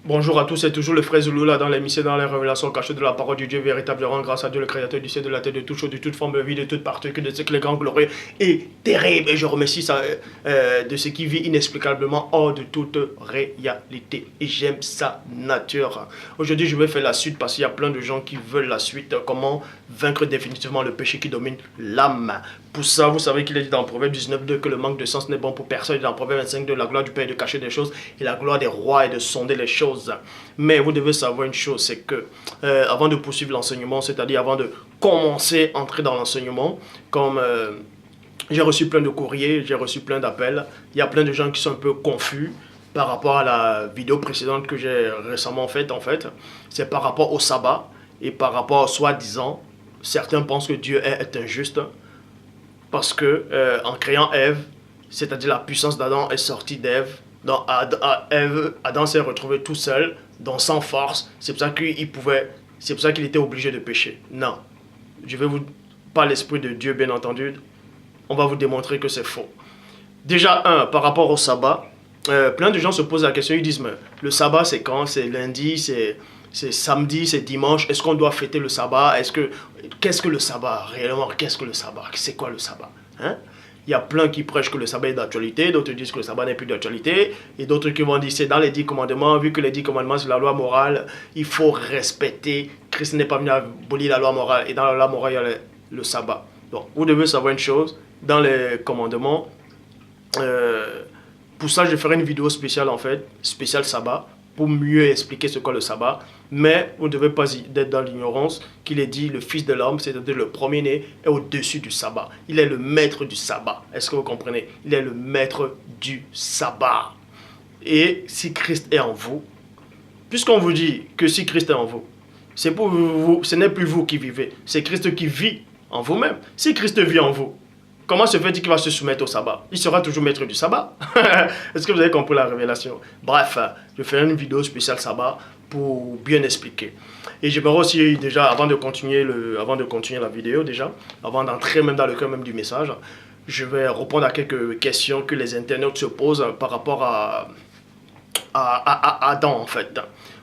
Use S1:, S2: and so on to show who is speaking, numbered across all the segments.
S1: Bonjour à tous, c'est toujours le frère Zoulou là dans l'émission dans les révélations cachées de la parole du Dieu véritablement grâce à Dieu le créateur du ciel, de la terre, de toute chose, de toute forme de vie, de toute particule, de ce que les grands glorieux et terrible. Et je remercie ça de ce qui vit inexplicablement hors de toute réalité. Et j'aime sa nature. Aujourd'hui, je vais faire la suite parce qu'il y a plein de gens qui veulent la suite. Comment vaincre définitivement le péché qui domine l'âme. Pour ça, vous savez qu'il est dit dans Proverbe 19.2 que le manque de sens n'est bon pour personne. Et dans Proverbe 25.2, la gloire du Père est de cacher des choses et la gloire des rois est de sonder les choses. Mais vous devez savoir une chose, c'est que avant de poursuivre l'enseignement, c'est-à-dire avant de commencer à entrer dans l'enseignement, comme j'ai reçu plein de courriers, j'ai reçu plein d'appels, il y a plein de gens qui sont un peu confus par rapport à la vidéo précédente que j'ai récemment faite en fait. C'est par rapport au sabbat et par rapport au soi-disant. Certains pensent que Dieu est injuste parce que en créant Ève, c'est-à-dire la puissance d'Adam est sortie d'Ève. Adam s'est retrouvé tout seul, donc sans force. C'est pour ça qu'il était obligé de pécher. Non, je vais vous, par l'Esprit de Dieu, bien entendu, on va vous démontrer que c'est faux. Déjà, par rapport au sabbat, plein de gens se posent la question, ils disent, mais le sabbat c'est quand? C'est lundi, c'est samedi, c'est dimanche. Est-ce qu'on doit fêter le sabbat? Qu'est-ce que le sabbat réellement? Qu'est-ce que le sabbat? C'est quoi le sabbat? Hein? Il y a plein qui prêchent que le sabbat est d'actualité, d'autres disent que le sabbat n'est plus d'actualité, et d'autres qui vont dire c'est dans les 10 commandements, vu que les 10 commandements c'est la loi morale, il faut respecter. Christ n'est pas venu abolir la loi morale, et dans la loi morale il y a le sabbat. Donc vous devez savoir une chose, dans les commandements, pour ça je ferai une vidéo spéciale en fait, spéciale sabbat, pour mieux expliquer ce qu'est le sabbat. Mais vous ne devez pas être dans l'ignorance qu'il est dit le Fils de l'homme, c'est-à-dire le premier-né, est au-dessus du sabbat. Il est le maître du sabbat. Est-ce que vous comprenez? Il est le maître du sabbat. Et si Christ est en vous, puisqu'on vous dit que si Christ est en vous, c'est pour vous, ce n'est plus vous qui vivez, c'est Christ qui vit en vous-même. Si Christ vit en vous, comment se fait-il qu'il va se soumettre au sabbat? Il sera toujours maître du sabbat. Est-ce que vous avez compris la révélation? Bref, je ferai une vidéo spéciale sabbat pour bien expliquer. Et j'aimerais aussi déjà, avant de continuer la vidéo déjà, avant d'entrer même dans le cœur même du message, je vais répondre à quelques questions que les internautes se posent par rapport à Adam en fait.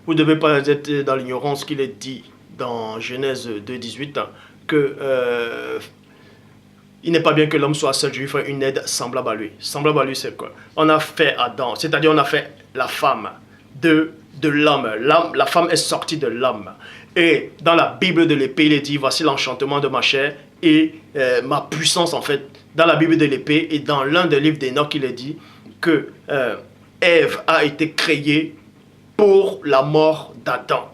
S1: Vous ne devez pas être dans l'ignorance qu'il est dit dans Genèse 2.18 que il n'est pas bien que l'homme soit seul, je lui ferai une aide semblable à lui. Semblable à lui, c'est quoi? On a fait Adam, c'est-à-dire on a fait la femme de l'homme. La femme est sortie de l'homme. Et dans la Bible de l'épée, il est dit, voici l'enchantement de ma chair et ma puissance en fait. Dans la Bible de l'épée et dans l'un des livres d'Enoch, il est dit que Ève a été créée pour la mort d'Adam.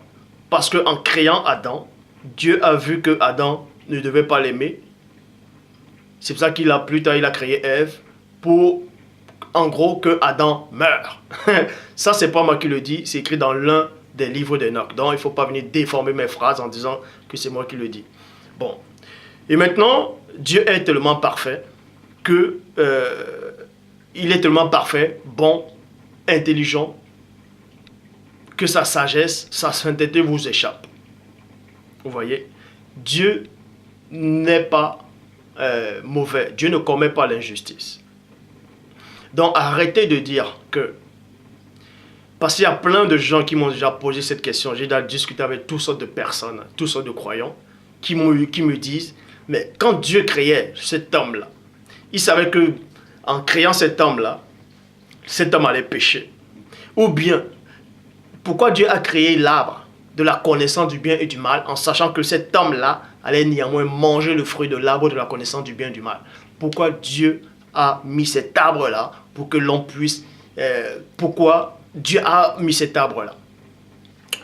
S1: Parce qu'en créant Adam, Dieu a vu que Adam ne devait pas l'aimer. C'est pour ça qu'il a plus tard il a créé Ève pour en gros que Adam meure. Ça c'est pas moi qui le dis, c'est écrit dans l'un des livres d'Enoch. Donc il ne faut pas venir déformer mes phrases en disant que c'est moi qui le dis. Bon. Et maintenant, Dieu est tellement parfait que il est tellement parfait, bon, intelligent, que sa sagesse, sa sainteté vous échappe. Vous voyez? Dieu n'est pas mauvais. Dieu ne commet pas l'injustice. Donc arrêtez de dire que... Parce qu'il y a plein de gens qui m'ont déjà posé cette question. J'ai déjà discuté avec toutes sortes de personnes, toutes sortes de croyants, qui me disent, mais quand Dieu créait cet homme-là, il savait que en créant cet homme-là, cet homme allait pécher. Ou bien, pourquoi Dieu a créé l'arbre de la connaissance du bien et du mal, en sachant que cet homme-là allait néanmoins manger le fruit de l'arbre de la connaissance du bien et du mal? Pourquoi Dieu a mis cet arbre-là pour que l'on puisse... pourquoi Dieu a mis cet arbre-là?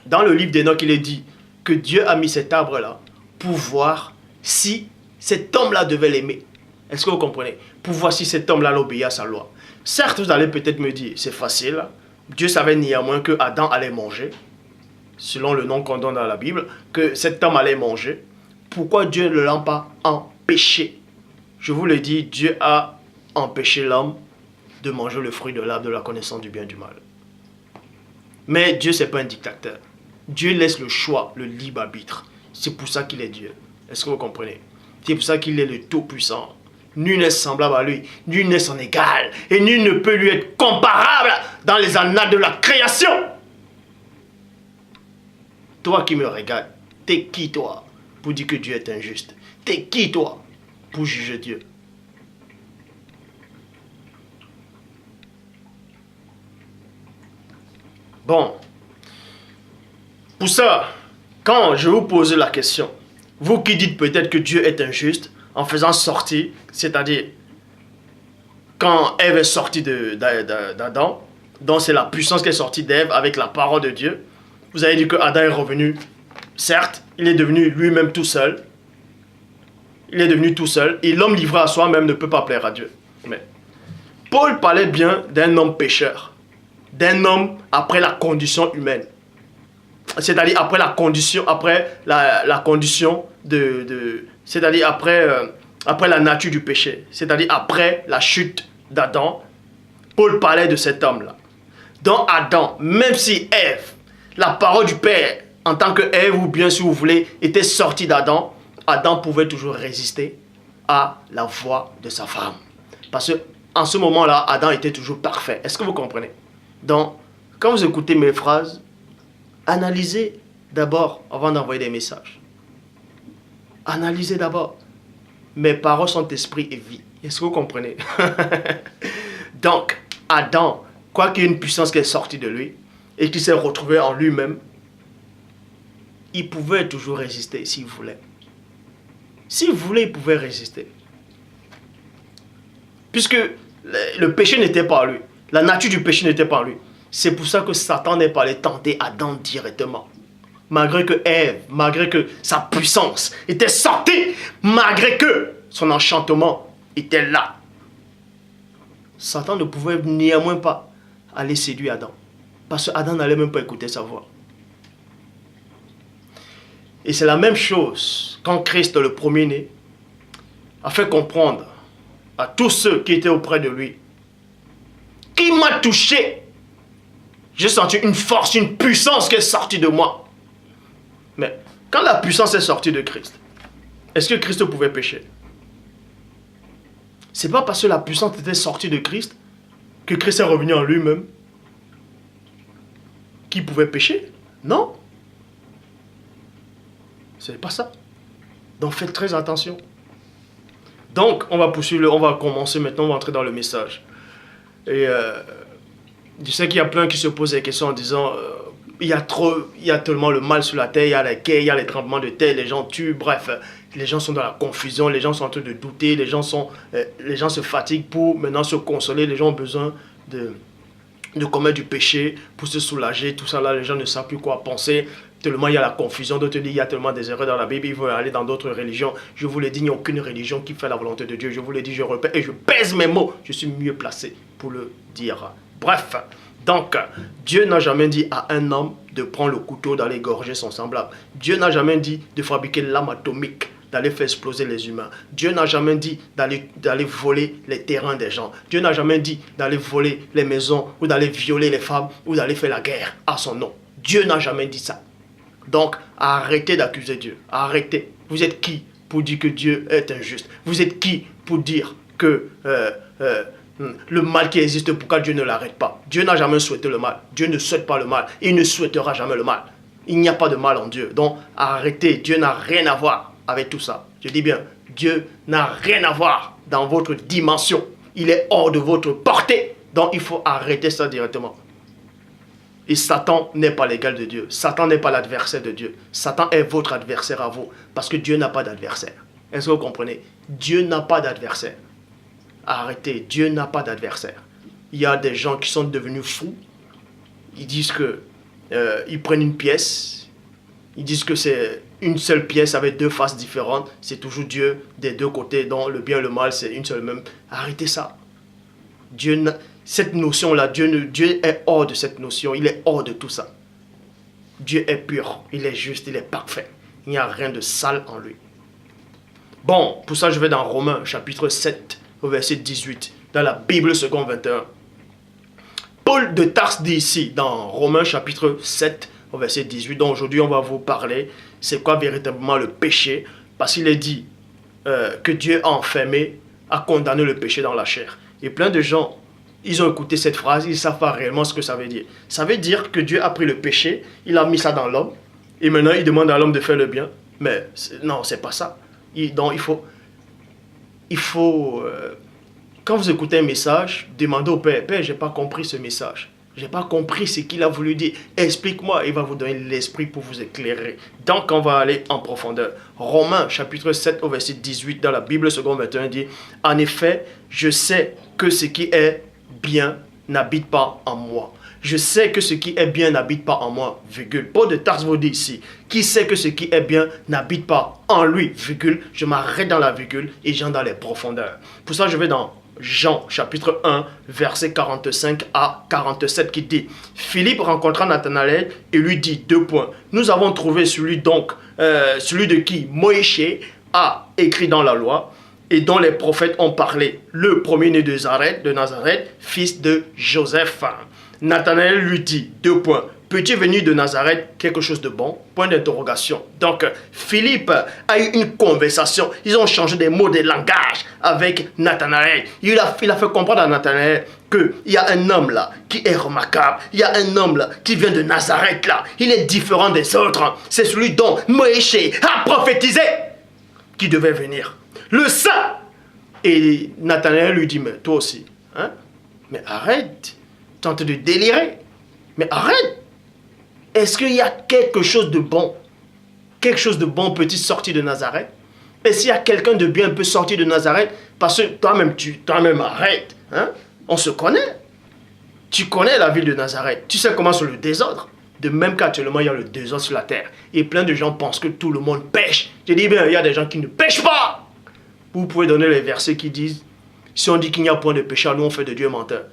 S1: Dans le livre d'Enoch, il est dit que Dieu a mis cet arbre-là pour voir si cet homme-là devait l'aimer. Est-ce que vous comprenez? Pour voir si cet homme-là l'obéit à sa loi. Certes, vous allez peut-être me dire, c'est facile. Dieu savait néanmoins que Adam allait manger, selon le nom qu'on donne dans la Bible, que cet homme allait manger. Pourquoi Dieu ne l'a pas empêché? Je vous le dis, Dieu a empêché l'homme de manger le fruit de l'arbre de la connaissance du bien et du mal. Mais Dieu, ce n'est pas un dictateur. Dieu laisse le choix, le libre arbitre. C'est pour ça qu'il est Dieu. Est-ce que vous comprenez? C'est pour ça qu'il est le Tout-Puissant. Nul n'est semblable à lui, nul n'est son égal, et nul ne peut lui être comparable dans les annales de la création. toi qui me regardes, t'es qui toi pour dire que Dieu est injuste? T'es qui toi pour juger Dieu? Bon, pour ça, quand je vous pose la question, vous qui dites peut-être que Dieu est injuste, en faisant sortir, c'est-à-dire quand Ève est sortie d'Adam, donc c'est la puissance qui est sortie d'Ève avec la parole de Dieu, vous avez dit que Adam est revenu, certes, il est devenu lui-même tout seul, il est devenu tout seul, et l'homme livré à soi-même ne peut pas plaire à Dieu. Mais Paul parlait bien d'un homme pécheur, d'un homme après la condition humaine. C'est-à-dire après la condition, c'est-à-dire après la nature du péché, c'est-à-dire après la chute d'Adam. Paul parlait de cet homme-là. Dans Adam, même si Ève, la parole du Père, en tant que Ève, ou bien si vous voulez, était sortie d'Adam, Adam pouvait toujours résister à la voix de sa femme. Parce qu'en ce moment-là, Adam était toujours parfait. Est-ce que vous comprenez? Donc, quand vous écoutez mes phrases, analysez d'abord avant d'envoyer des messages. Analysez d'abord. Mes paroles sont esprit et vie. Est-ce que vous comprenez? Donc, Adam, quoi qu'il y ait une puissance qui est sortie de lui et qui s'est retrouvée en lui-même, il pouvait toujours résister s'il voulait. S'il voulait, il pouvait résister. Puisque le péché n'était pas en lui. La nature du péché n'était pas en lui. C'est pour ça que Satan n'est pas allé tenter Adam directement. Malgré que Ève, malgré que sa puissance était sortie, malgré que son enchantement était là. Satan ne pouvait néanmoins pas aller séduire Adam. Parce que Adam n'allait même pas écouter sa voix. Et c'est la même chose quand Christ, le premier-né, a fait comprendre à tous ceux qui étaient auprès de lui: qui m'a touché? J'ai senti une force, une puissance qui est sortie de moi. Mais quand la puissance est sortie de Christ, est-ce que Christ pouvait pécher? C'est pas parce que la puissance était sortie de Christ que Christ est revenu en lui-même qu'il pouvait pécher. Non. C'est pas ça. Donc faites très attention. Donc on va poursuivre, on va commencer maintenant, on va entrer dans le message. Et je sais qu'il y a plein qui se posent des questions en disant il y a tellement le mal sur la terre, il y a la guerre, il y a les tremblements de terre, les gens tuent, bref, les gens sont dans la confusion, les gens sont en train de douter, les gens se fatiguent pour maintenant se consoler, les gens ont besoin de commettre du péché pour se soulager, tout ça là, les gens ne savent plus quoi penser, tellement il y a la confusion, d'autres disent il y a tellement des erreurs dans la Bible, ils veulent aller dans d'autres religions. Je vous l'ai dit, il n'y a aucune religion qui fait la volonté de Dieu, je vous l'ai dit, je répète et je pèse mes mots, je suis mieux placé pour le dire. Bref, donc Dieu n'a jamais dit à un homme de prendre le couteau d'aller égorger son semblable. Dieu n'a jamais dit de fabriquer l'arme atomique, d'aller faire exploser les humains. Dieu n'a jamais dit d'aller voler les terrains des gens. Dieu n'a jamais dit d'aller voler les maisons ou d'aller violer les femmes ou d'aller faire la guerre à son nom. Dieu n'a jamais dit ça. Donc arrêtez d'accuser Dieu. Arrêtez. Vous êtes qui pour dire que Dieu est injuste? Vous êtes qui pour dire que le mal qui existe, pourquoi Dieu ne l'arrête pas? Dieu n'a jamais souhaité le mal. Dieu ne souhaite pas le mal. Il ne souhaitera jamais le mal. Il n'y a pas de mal en Dieu. Donc arrêtez. Dieu n'a rien à voir avec tout ça. Je dis bien, Dieu n'a rien à voir dans votre dimension. Il est hors de votre portée. Donc il faut arrêter ça directement. Et Satan n'est pas l'égal de Dieu. Satan n'est pas l'adversaire de Dieu. Satan est votre adversaire à vous. Parce que Dieu n'a pas d'adversaire. Est-ce que vous comprenez? Dieu n'a pas d'adversaire. Arrêtez, Dieu n'a pas d'adversaire. Il y a des gens qui sont devenus fous. Ils disent que ils prennent une pièce. Ils disent que c'est une seule pièce avec deux faces différentes. C'est toujours Dieu des deux côtés. Donc le bien et le mal, c'est une seule même. Arrêtez ça. Cette notion-là, Dieu est hors de cette notion. Il est hors de tout ça. Dieu est pur. Il est juste. Il est parfait. Il n'y a rien de sale en lui. Bon, pour ça, je vais dans Romains, chapitre 7, au verset 18. Dans la Bible seconde 21. Paul de Tarse dit ici, dans Romains, chapitre 7, au verset 18. Donc aujourd'hui, on va vous parler. C'est quoi véritablement le péché? Parce qu'il est dit que Dieu a enfermé, a condamné le péché dans la chair. Et plein de gens, ils ont écouté cette phrase, ils ne savent pas réellement ce que ça veut dire. Ça veut dire que Dieu a pris le péché, il a mis ça dans l'homme, Et maintenant, il demande à l'homme de faire le bien. Mais non, c'est pas ça. Donc, quand vous écoutez un message, demandez au Père, Père, j'ai pas compris ce message. J'ai pas compris ce qu'il a voulu dire. Explique-moi. Il va vous donner l'esprit pour vous éclairer. Donc, on va aller en profondeur. Romains, chapitre 7, au verset 18, dans la Bible seconde 21, dit, en effet, je sais que ce qui est bien n'habite pas en moi. Je sais que ce qui est bien n'habite pas en moi, virgule. Paul de Tarse vous dit ici, qui sait que ce qui est bien n'habite pas en lui, virgule. Je m'arrête dans la virgule et j'entre dans les profondeurs. Pour ça, je vais dans Jean, chapitre 1, verset 45 à 47, qui dit, Philippe rencontra Nathanaël et lui dit, deux points, nous avons trouvé celui de qui Moïse a écrit dans la loi, et dont les prophètes ont parlé, le premier-né de Nazareth, fils de Joseph. Nathanaël lui dit, deux points, peux-tu venir de Nazareth quelque chose de bon? Point d'interrogation. Donc, Philippe a eu une conversation. Ils ont changé des mots, des langages avec Nathanaël. Il a fait comprendre à Nathanaël qu'il y a un homme là qui est remarquable. Il y a un homme là qui vient de Nazareth là. Il est différent des autres. C'est celui dont Moïse a prophétisé qui devait venir. Le saint. Et Nathanaël lui dit, mais toi aussi, hein? Mais arrête. Tu es en train de délirer. Mais arrête. Est-ce qu'il y a quelque chose de bon? Quelque chose de bon peut-il sortir de Nazareth? Est-ce qu'il y a quelqu'un de bien peut sortir de Nazareth? Parce que toi-même arrête. Hein? On se connaît. Tu connais la ville de Nazareth. Tu sais comment c'est le désordre. De même qu'actuellement, il y a le désordre sur la terre. Et plein de gens pensent que tout le monde pêche. Je dis bien, il y a des gens qui ne pêchent pas. Vous pouvez donner les versets qui disent, si on dit qu'il n'y a point de péché, nous on fait de Dieu un menteur.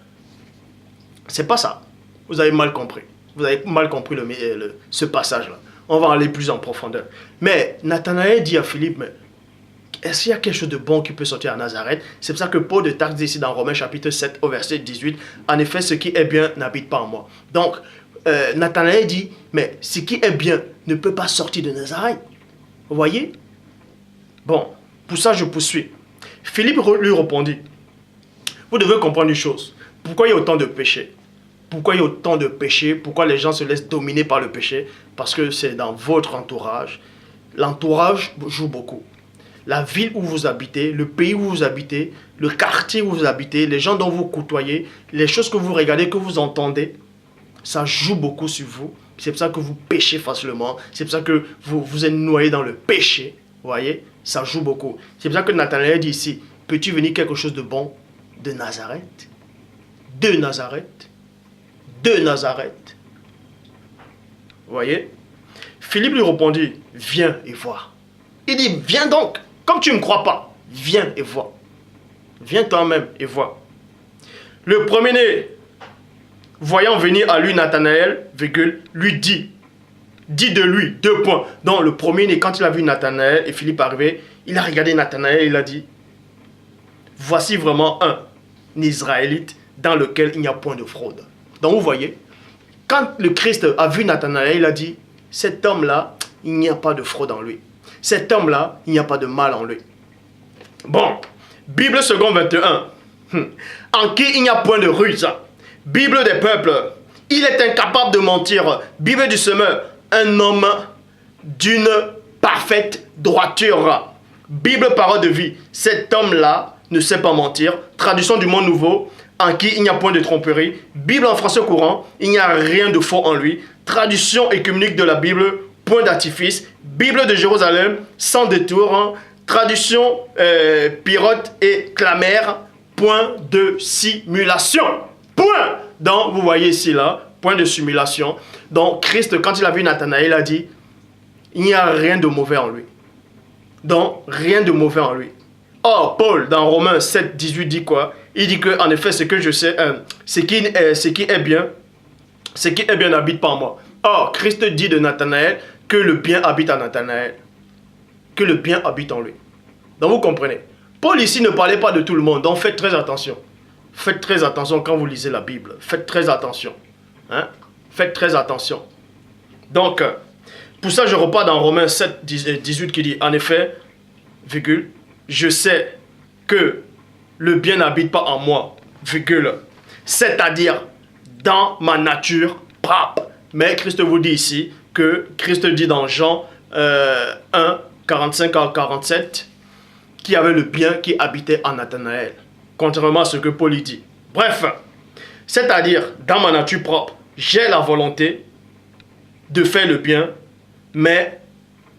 S1: C'est pas ça. Vous avez mal compris. Vous avez mal compris ce passage-là. On va aller plus en profondeur. Mais Nathanaël dit à Philippe, mais est-ce qu'il y a quelque chose de bon qui peut sortir à Nazareth? C'est pour ça que Paul de Tarse dit ici dans Romains chapitre 7 au verset 18, en effet, ce qui est bien n'habite pas en moi. Donc, Nathanaël dit, mais ce qui est bien ne peut pas sortir de Nazareth. Vous voyez? Bon, pour ça je poursuis. Philippe lui répondit, vous devez comprendre une chose. Pourquoi il y a autant de péchés? Pourquoi il y a autant de péchés? Pourquoi les gens se laissent dominer par le péché? Parce que c'est dans votre entourage. L'entourage joue beaucoup. La ville où vous habitez, le pays où vous habitez, le quartier où vous habitez, les gens dont vous côtoyez, les choses que vous regardez, que vous entendez, ça joue beaucoup sur vous. C'est pour ça que vous péchez facilement. C'est pour ça que vous êtes noyé dans le péché. Vous voyez? Ça joue beaucoup. C'est pour ça que Nathanaël dit ici, peux-tu venir quelque chose de bon de Nazareth? De Nazareth? De Nazareth. Vous voyez? Philippe lui répondit, viens et vois. Il dit, viens donc, comme tu ne me crois pas, viens et vois. Viens toi-même et vois. Le premier-né, voyant venir à lui Nathanaël, lui dit de lui, deux points. Donc le premier-né, quand il a vu Nathanaël et Philippe arriver, il a regardé Nathanaël et il a dit, voici vraiment un Israélite dans lequel il n'y a point de fraude. Donc vous voyez, quand le Christ a vu Nathanaël, il a dit, cet homme-là, il n'y a pas de fraude en lui. Cet homme-là, il n'y a pas de mal en lui. Bon, Bible seconde 21. En qui il n'y a point de ruse. Bible des peuples. Il est incapable de mentir. Bible du semeur. Un homme d'une parfaite droiture. Bible parole de vie. Cet homme-là ne sait pas mentir. Traduction du monde nouveau. En qui il n'y a point de tromperie. Bible en français courant. Il n'y a rien de faux en lui. Traduction écuménique de la Bible. Point d'artifice. Bible de Jérusalem. Sans détour. Traduction Pirote et Clamère. Point de simulation. Point. Donc, vous voyez ici, là, point de simulation. Donc, Christ, quand il a vu Nathanaël, il a dit, il n'y a rien de mauvais en lui. Donc, rien de mauvais en lui. Or, Paul, dans Romains 7, 18, dit quoi? Il dit que, en effet, ce que je sais, ce qui est bien n'habite pas en moi. Or, Christ dit de Nathanaël que le bien habite en Nathanaël. Que le bien habite en lui. Donc, vous comprenez. Paul ici ne parlait pas de tout le monde, donc faites très attention. Faites très attention quand vous lisez la Bible. Faites très attention. Hein? Faites très attention. Donc, pour ça, je repars dans Romains 7, 18 qui dit, en effet, virgule, je sais que le bien n'habite pas en moi, virgule, c'est-à-dire dans ma nature propre. Mais Christ vous dit ici que Christ dit dans Jean 1, 45 à 47, qu'il y avait le bien qui habitait en Nathanaël, contrairement à ce que Paul y dit. Bref, c'est-à-dire, dans ma nature propre, j'ai la volonté de faire le bien, mais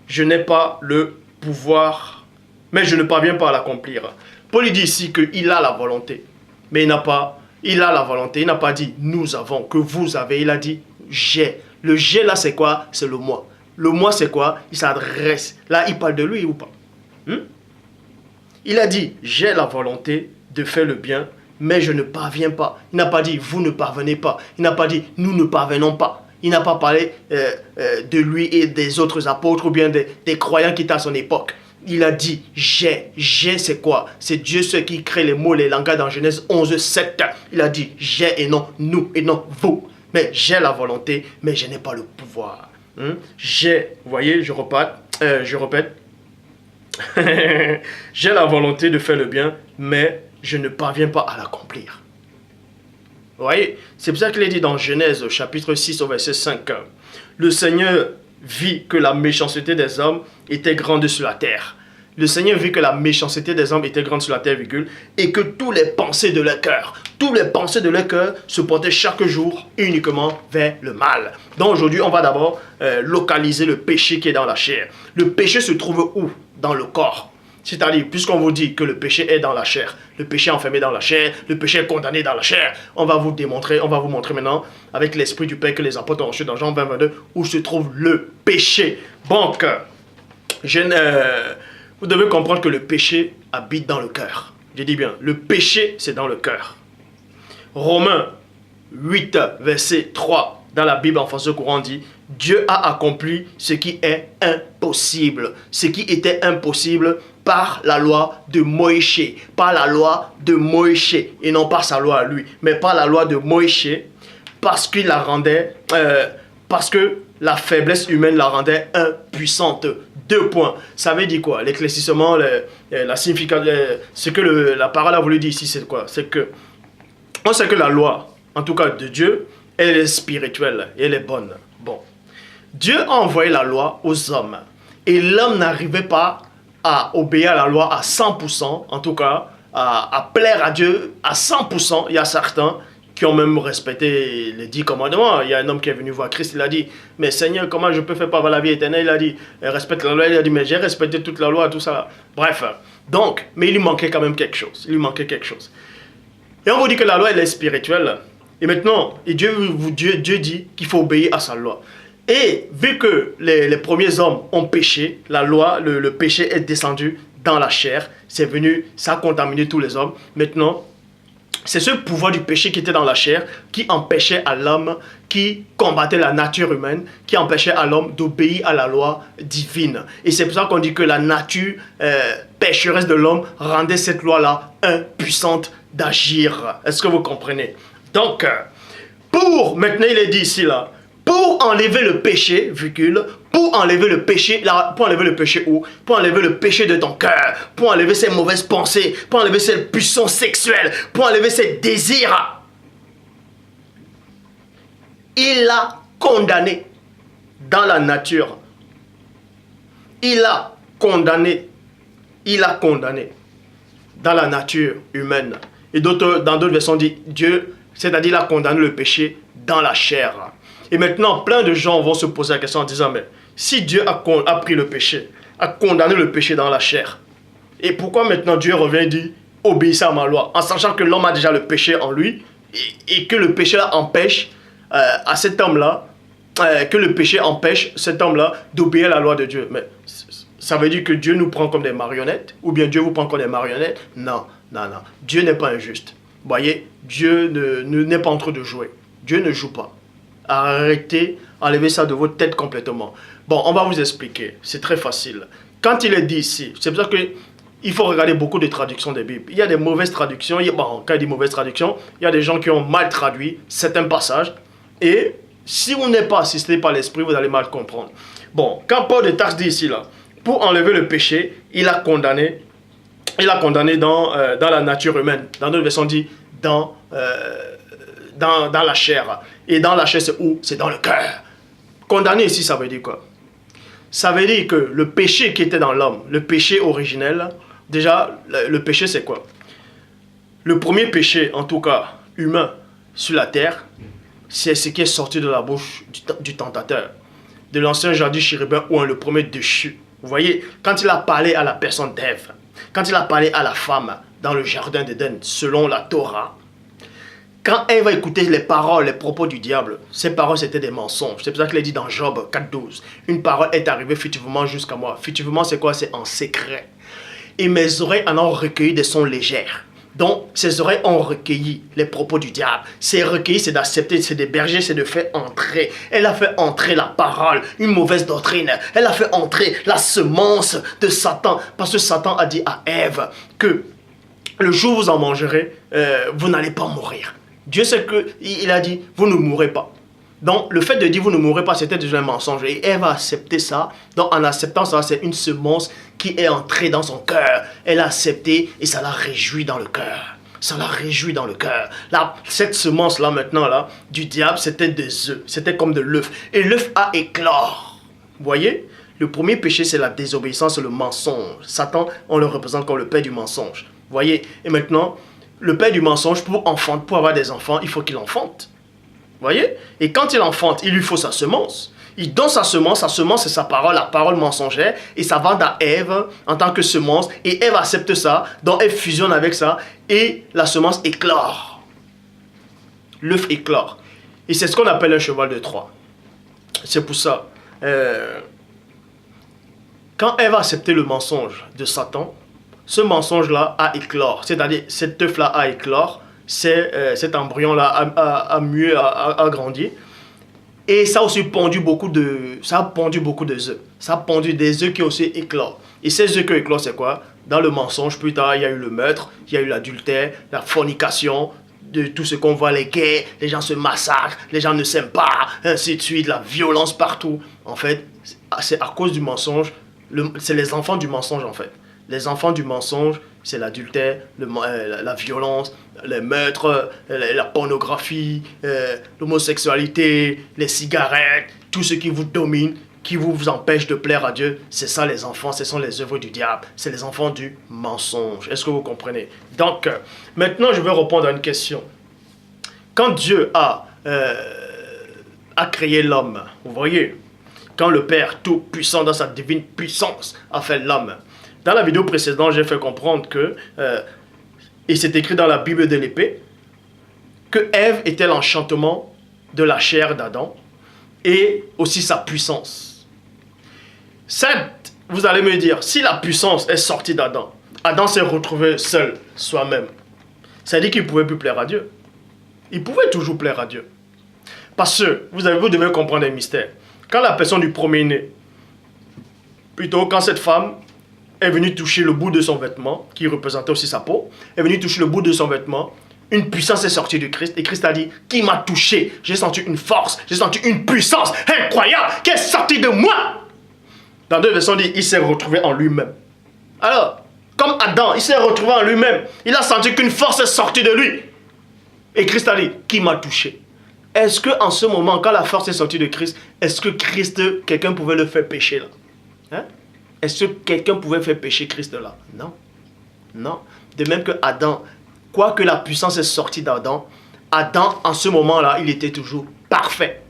S1: je n'ai pas le pouvoir, mais je ne parviens pas à l'accomplir. Paul dit ici qu'il a la volonté, mais il n'a pas dit nous avons, que vous avez, il a dit j'ai. Le j'ai là c'est quoi? C'est le moi. Le moi c'est quoi? Il s'adresse. Là il parle de lui ou pas? Il a dit j'ai la volonté de faire le bien, mais je ne parviens pas. Il n'a pas dit vous ne parvenez pas. Il n'a pas dit nous ne parvenons pas. Il n'a pas parlé de lui et des autres apôtres ou bien des croyants qui étaient à son époque. Il a dit j'ai. J'ai c'est quoi? C'est Dieu ce qui crée les mots, les langages dans Genèse 11, 7. Il a dit j'ai et non nous et non vous. Mais j'ai la volonté, mais je n'ai pas le pouvoir. J'ai, vous voyez, je répète. J'ai la volonté de faire le bien, mais je ne parviens pas à l'accomplir. Vous voyez, c'est pour ça qu'il est dit dans Genèse chapitre 6 au verset 5. Le Seigneur vit que la méchanceté des hommes était grande sur la terre. Le Seigneur vit que la méchanceté des hommes était grande sur la terre, et que tous les pensées de leur cœur se portaient chaque jour uniquement vers le mal. Donc aujourd'hui, on va d'abord localiser le péché qui est dans la chair. Le péché se trouve où? Dans le corps. C'est-à-dire, puisqu'on vous dit que le péché est dans la chair, le péché est enfermé dans la chair, le péché est condamné dans la chair, on va vous montrer maintenant, avec l'esprit du Père que les apôtres ont reçu dans Jean 20, 22, où se trouve le péché. Donc, vous devez comprendre que le péché habite dans le cœur. Je dis bien, le péché, c'est dans le cœur. Romains 8, verset 3, dans la Bible en français courant dit, Dieu a accompli ce qui est impossible. Ce qui était impossible par la loi de Moïse. Par la loi de Moïse. Et non par sa loi à lui. Mais par la loi de Moïse. Parce qu'il la rendait... parce que la faiblesse humaine la rendait impuissante. 2 points. Ça veut dire quoi? L'éclaircissement, la signification... ce que la parole a voulu dire ici, c'est quoi? C'est que... On sait que la loi, en tout cas de Dieu, elle est spirituelle et elle est bonne. Bon. Dieu a envoyé la loi aux hommes. Et l'homme n'arrivait pas à obéir à la loi à 100%, en tout cas, à plaire à Dieu à 100%. Il y a certains qui ont même respecté les 10 commandements. Il y a un homme qui est venu voir Christ, il a dit, mais Seigneur, comment je peux faire pour avoir la vie éternelle? Il a dit, respecte la loi. Il a dit, mais j'ai respecté toute la loi, tout ça. Bref, donc, mais il lui manquait quand même quelque chose. Il lui manquait quelque chose. Et on vous dit que la loi, elle est spirituelle. Et maintenant, Dieu dit qu'il faut obéir à sa loi. Et vu que les premiers hommes ont péché, la loi, le péché est descendu dans la chair, c'est venu, ça a contaminé tous les hommes. Maintenant, c'est ce pouvoir du péché qui était dans la chair qui empêchait à l'homme, qui combattait la nature humaine, qui empêchait à l'homme d'obéir à la loi divine. Et c'est pour ça qu'on dit que la nature pécheresse de l'homme rendait cette loi-là impuissante d'agir. Est-ce que vous comprenez? Donc, maintenant il est dit ici là, pour enlever le péché, pour enlever le péché où? Pour enlever le péché de ton cœur, pour enlever ces mauvaises pensées, pour enlever cette puissance sexuelle, pour enlever ces désirs. Il a condamné dans la nature. Il a condamné dans la nature humaine. Et dans d'autres versions, dit Dieu, c'est-à-dire il a condamné le péché dans la chair. Et maintenant, plein de gens vont se poser la question en disant, mais si Dieu a pris le péché, a condamné le péché dans la chair, et pourquoi maintenant Dieu revient et dit, obéissez à ma loi, en sachant que l'homme a déjà le péché en lui, et que le péché empêche à cet homme-là, d'obéir à la loi de Dieu. Mais ça veut dire que Dieu nous prend comme des marionnettes, ou bien Dieu vous prend comme des marionnettes? Non. Dieu n'est pas injuste. Vous voyez, Dieu n'est pas en train de jouer. Dieu ne joue pas. Arrêtez, enlevez ça de votre tête complètement. Bon, on va vous expliquer. C'est très facile. Quand il est dit ici, c'est pour ça qu'il faut regarder beaucoup de traductions des Bibles. Il y a des mauvaises traductions. Quand il dit mauvaises traductions, il y a des gens qui ont mal traduit certains passages. Et si vous n'êtes pas assisté par l'Esprit, vous allez mal comprendre. Bon, quand Paul de Tarse dit ici, là, pour enlever le péché, il a condamné dans la nature humaine. Dans d'autres versions, on dit dans la chair. Et dans la chair, c'est où? C'est dans le cœur. Condamné ici, ça veut dire quoi? Ça veut dire que le péché qui était dans l'homme, le péché originel, déjà, le péché c'est quoi? Le premier péché, en tout cas humain, sur la terre, c'est ce qui est sorti de la bouche du tentateur, de l'ancien jardin chérubin ou le premier déchu. Vous voyez, quand il a parlé à la personne d'Ève, quand il a parlé à la femme dans le jardin d'Éden, selon la Torah, quand Ève a écouté les paroles, les propos du diable, ces paroles c'était des mensonges. C'est pour ça qu'il a dit dans Job 4.12, une parole est arrivée furtivement jusqu'à moi. Furtivement c'est quoi? C'est en secret. Et mes oreilles en ont recueilli des sons légers. Donc, ses oreilles ont recueilli les propos du diable. C'est recueilli, c'est d'accepter, c'est d'héberger, c'est de faire entrer. Elle a fait entrer la parole, une mauvaise doctrine. Elle a fait entrer la semence de Satan. Parce que Satan a dit à Ève que le jour où vous en mangerez, vous n'allez pas mourir. Dieu sait qu'il a dit, vous ne mourrez pas. Donc, le fait de dire vous ne mourrez pas, c'était déjà un mensonge. Et Ève a accepté ça. Donc, en acceptant ça, c'est une semence qui est entrée dans son cœur. Elle a accepté et ça l'a réjoui dans le cœur. Ça l'a réjoui dans le cœur. Là, cette semence-là, maintenant, là, du diable, c'était des œufs. C'était comme de l'œuf. Et l'œuf a éclore. Vous voyez? Le premier péché, c'est la désobéissance, le mensonge. Satan, on le représente comme le père du mensonge. Vous voyez? Et maintenant, le père du mensonge, pour avoir des enfants, il faut qu'il enfante. Vous voyez? Et quand il enfante, il lui faut sa semence. Il donne sa semence c'est sa parole, la parole mensongère, et ça va dans Ève en tant que semence, et Ève accepte ça, donc elle fusionne avec ça, et la semence éclore. L'œuf éclore. Et c'est ce qu'on appelle un cheval de Troie. C'est pour ça, quand Ève a accepté le mensonge de Satan, ce mensonge-là a éclore, c'est-à-dire cet œuf-là a éclore, cet embryon-là a mué, a grandi. Et ça a aussi pondu beaucoup d'œufs. Ça a pondu des œufs qui ont aussi éclore. Et ces œufs qui ont éclore, c'est quoi? Dans le mensonge, plus tard, il y a eu le meurtre, il y a eu l'adultère, la fornication, de tout ce qu'on voit, les guerres, les gens se massacrent, les gens ne s'aiment pas, ainsi de suite, la violence partout. En fait, c'est à cause du mensonge, c'est les enfants du mensonge en fait. Les enfants du mensonge, c'est l'adultère, la violence, les meurtres, la pornographie, l'homosexualité, les cigarettes, tout ce qui vous domine, qui vous empêche de plaire à Dieu. C'est ça les enfants, ce sont les œuvres du diable, c'est les enfants du mensonge. Est-ce que vous comprenez? Donc, maintenant je vais répondre à une question. Quand Dieu a créé l'homme, vous voyez, quand le Père Tout-Puissant dans sa divine puissance a fait l'homme, dans la vidéo précédente, j'ai fait comprendre que, et c'est écrit dans la Bible de l'épée, que Ève était l'enchantement de la chair d'Adam et aussi sa puissance. Certes, vous allez me dire, si la puissance est sortie d'Adam, Adam s'est retrouvé seul, soi-même. Ça dit qu'il ne pouvait plus plaire à Dieu. Il pouvait toujours plaire à Dieu. Parce que, vous devez comprendre un mystère. Quand la personne du premier-né, plutôt quand cette femme est venue toucher le bout de son vêtement, qui représentait aussi sa peau, est venue toucher le bout de son vêtement, une puissance est sortie de Christ, et Christ a dit, qui m'a touché? J'ai senti une force, j'ai senti une puissance incroyable qui est sortie de moi. Dans deux versions, il s'est retrouvé en lui-même. Alors, comme Adam, il s'est retrouvé en lui-même, il a senti qu'une force est sortie de lui. Et Christ a dit, qui m'a touché? Est-ce qu'en ce moment, quand la force est sortie de Christ, est-ce que Christ, quelqu'un pouvait le faire pécher là? Hein? Est-ce que quelqu'un pouvait faire pécher Christ là? Non. Non. De même que Adam, quoique la puissance est sortie d'Adam, Adam, en ce moment-là, il était toujours parfait.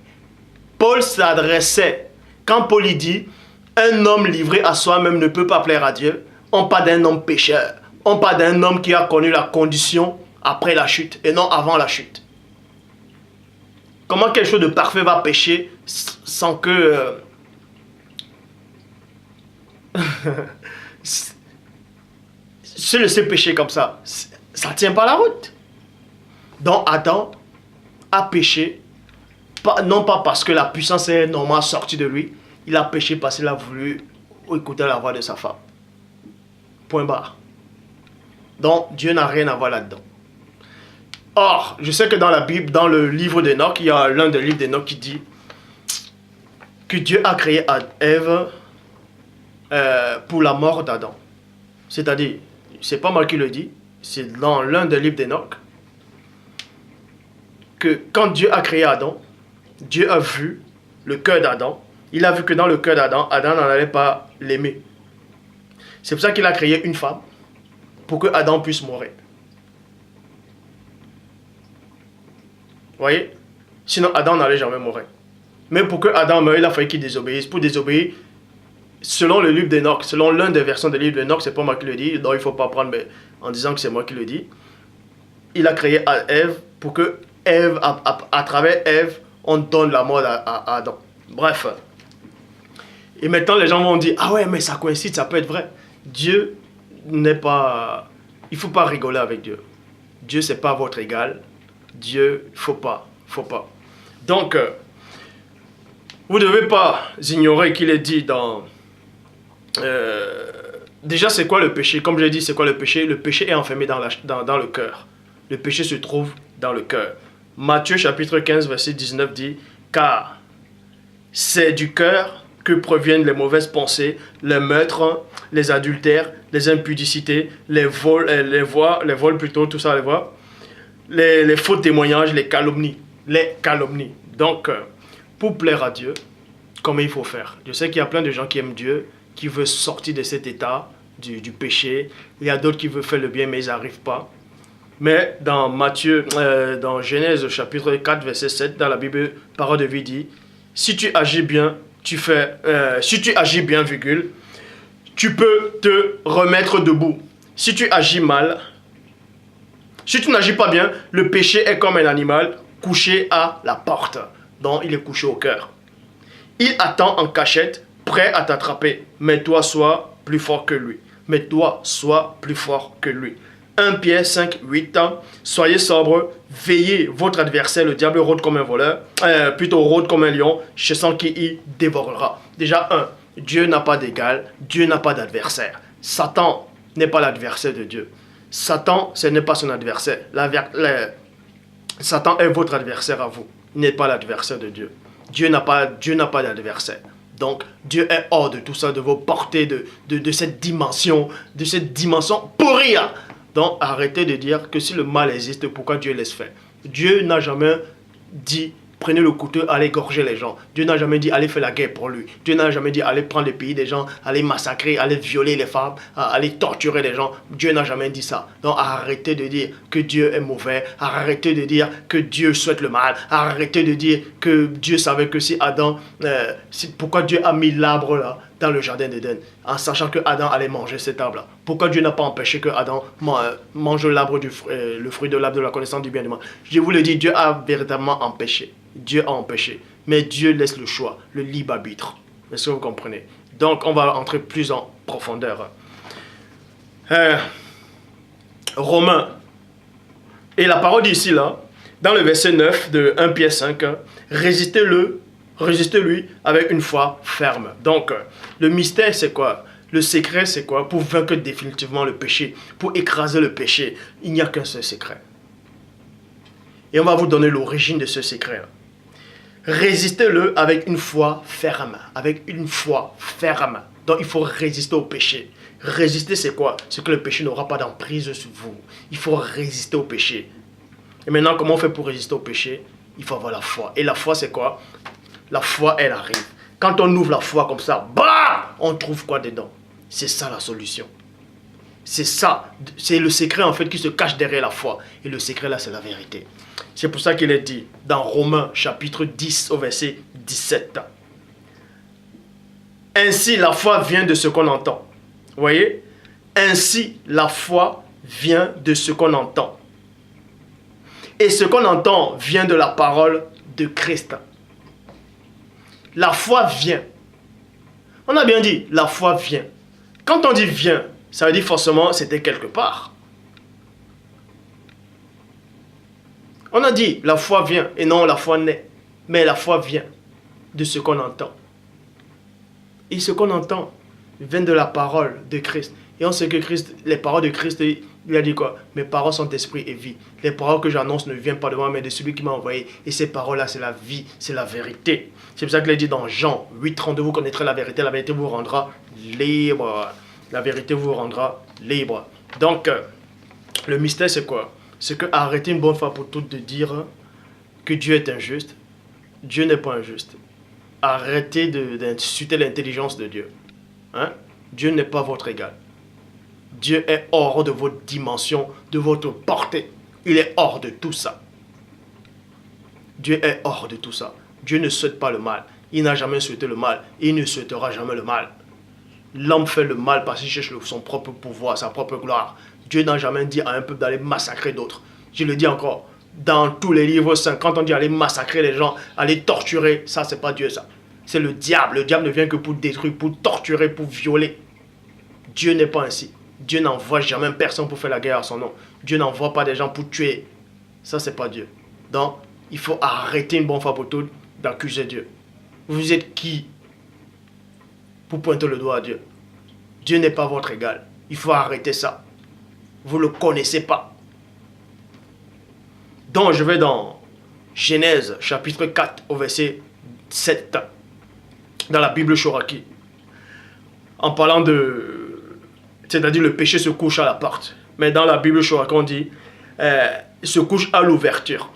S1: Paul s'adressait, quand Paul y dit, un homme livré à soi-même ne peut pas plaire à Dieu, on parle d'un homme pécheur, on parle d'un homme qui a connu la condition après la chute et non avant la chute. Comment quelque chose de parfait va pécher sans que... se laisser pécher comme ça, ça ne tient pas la route. Donc Adam a péché, non pas parce que la puissance est normalement sortie de lui, il a péché parce qu'il a voulu écouter la voix de sa femme. Point barre. Donc Dieu n'a rien à voir là-dedans. Or, je sais que dans la Bible, dans le livre d'Enoch, il y a l'un des livres d'Enoch qui dit que Dieu a créé Ève pour la mort d'Adam. C'est-à-dire, c'est pas moi qui le dis, c'est dans l'un des livres d'Enoch que quand Dieu a créé Adam, Dieu a vu le cœur d'Adam, il a vu que dans le cœur d'Adam, Adam n'en allait pas l'aimer. C'est pour ça qu'il a créé une femme, pour que Adam puisse mourir. Vous voyez? Sinon, Adam n'allait jamais mourir. Mais pour que Adam meure, il a fallu qu'il désobéisse. Pour désobéir, selon le livre d'Enoch, selon l'un des versions du livre d'Enoch, c'est pas moi qui le dis, donc il ne faut pas prendre mais en disant que c'est moi qui le dis. Il a créé Ève pour que Ève, à travers Ève, on donne la mort à Adam. Bref. Et maintenant, les gens vont dire, ah ouais, mais ça coïncide, ça peut être vrai. Dieu n'est pas... Il ne faut pas rigoler avec Dieu. Dieu, ce n'est pas votre égal. Dieu, il ne faut pas. Donc, vous ne devez pas ignorer qu'il est dit dans... déjà, c'est quoi le péché? Comme je l'ai dit, c'est quoi le péché? Le péché est enfermé dans le cœur. Le péché se trouve dans le cœur. Matthieu chapitre 15, verset 19 dit, « Car c'est du cœur que proviennent les mauvaises pensées, les meurtres, les adultères, les impudicités, les vols plutôt, tout ça, les faux témoignages, les calomnies. Donc, pour plaire à Dieu, comment il faut faire? Je sais qu'il y a plein de gens qui aiment Dieu, qui veulent sortir de cet état du péché. Il y a d'autres qui veulent faire le bien, mais ils n'arrivent pas. Mais dans dans Genèse chapitre 4, verset 7, dans la Bible, parole de vie dit, si tu agis bien, virgule, tu peux te remettre debout. Si tu agis mal, si tu n'agis pas bien, le péché est comme un animal couché à la porte. Donc, il est couché au cœur. Il attend en cachette, prêt à t'attraper. Mais toi, sois plus fort que lui. 1 Pierre 5, 8 ans. Soyez sobres, veillez. Votre adversaire, le diable, rôde comme un voleur, rôde comme un lion, chassant qui y dévorera. Déjà, Dieu n'a pas d'égal, Dieu n'a pas d'adversaire. Satan n'est pas l'adversaire de Dieu. Satan, ce n'est pas son adversaire. Satan est votre adversaire à vous. Il n'est pas l'adversaire de Dieu. Dieu n'a pas d'adversaire. Donc, Dieu est hors de tout ça, de vos portées, de cette dimension pourrie. Donc, arrêtez de dire que si le mal existe, pourquoi Dieu laisse faire? Dieu n'a jamais dit, prenez le couteau, allez égorger les gens. Dieu n'a jamais dit, allez faire la guerre pour lui. Dieu n'a jamais dit, allez prendre les pays des gens, allez massacrer, allez violer les femmes, allez torturer les gens. Dieu n'a jamais dit ça. Donc, arrêtez de dire que Dieu est mauvais. Arrêtez de dire que Dieu souhaite le mal. Arrêtez de dire que Dieu savait que si Adam... pourquoi Dieu a mis l'arbre là dans le jardin d'Éden, en sachant que Adam allait manger cet arbre-là. Pourquoi Dieu n'a pas empêché que Adam mange l'arbre le fruit de l'arbre de la connaissance du bien et du mal? Je vous le dis, Dieu a véritablement empêché. Dieu a empêché. Mais Dieu laisse le choix, le libre arbitre. Est-ce que vous comprenez? Donc, on va entrer plus en profondeur. Romains. Et la parole ici, là, dans le verset 9 de 1 Pierre 5, résistez-lui avec une foi ferme. Donc, le mystère, c'est quoi? Le secret, c'est quoi? Pour vaincre définitivement le péché, pour écraser le péché, il n'y a qu'un seul secret. Et on va vous donner l'origine de ce secret. Résistez-le avec une foi ferme. Avec une foi ferme. Donc, il faut résister au péché. Résister, c'est quoi? C'est que le péché n'aura pas d'emprise sur vous. Il faut résister au péché. Et maintenant, comment on fait pour résister au péché? Il faut avoir la foi. Et la foi, c'est quoi? La foi, elle arrive. Quand on ouvre la foi comme ça, bah, on trouve quoi dedans? C'est ça la solution. C'est ça. C'est le secret en fait qui se cache derrière la foi. Et le secret là, c'est la vérité. C'est pour ça qu'il est dit dans Romains chapitre 10 au verset 17. Ainsi, la foi vient de ce qu'on entend. Vous voyez? Ainsi, la foi vient de ce qu'on entend. Et ce qu'on entend vient de la parole de Christ. La foi vient. On a bien dit, la foi vient. Quand on dit vient, ça veut dire forcément c'était quelque part. On a dit, la foi vient, et non la foi naît. Mais la foi vient de ce qu'on entend. Et ce qu'on entend vient de la parole de Christ. Et on sait que Christ, les paroles de Christ, il a dit quoi? Mes paroles sont esprit et vie. Les paroles que j'annonce ne viennent pas de moi, mais de celui qui m'a envoyé. Et ces paroles-là, c'est la vie, c'est la vérité. C'est pour ça qu'il a dit dans Jean 8,32, vous connaîtrez la vérité vous rendra libre. La vérité vous rendra libre. Donc, le mystère, c'est quoi? C'est que arrêtez une bonne fois pour toutes de dire que Dieu est injuste. Dieu n'est pas injuste. Arrêtez d'insulter l'intelligence de Dieu. Hein? Dieu n'est pas votre égal. Dieu est hors de votre dimension, de votre portée. Il est hors de tout ça. Dieu est hors de tout ça. Dieu ne souhaite pas le mal. Il n'a jamais souhaité le mal. Il ne souhaitera jamais le mal. L'homme fait le mal parce qu'il cherche son propre pouvoir, sa propre gloire. Dieu n'a jamais dit à un peuple d'aller massacrer d'autres. Je le dis encore, dans tous les livres saints, quand on dit aller massacrer les gens, aller torturer, ça c'est pas Dieu ça. C'est le diable. Le diable ne vient que pour détruire, pour torturer, pour violer. Dieu n'est pas ainsi. Dieu n'envoie jamais personne pour faire la guerre à son nom. Dieu n'envoie pas des gens pour tuer. Ça c'est pas Dieu. Donc, il faut arrêter une bonne fois pour toutes d'accuser Dieu. Vous êtes qui pour pointer le doigt à Dieu? Dieu n'est pas votre égal. Il faut arrêter ça. Vous ne le connaissez pas. Donc je vais dans Genèse chapitre 4 au verset 7. Dans la Bible Shoraki. En parlant de... C'est-à-dire le péché se couche à la porte. Mais dans la Bible Shoraki on dit se couche à l'ouverture.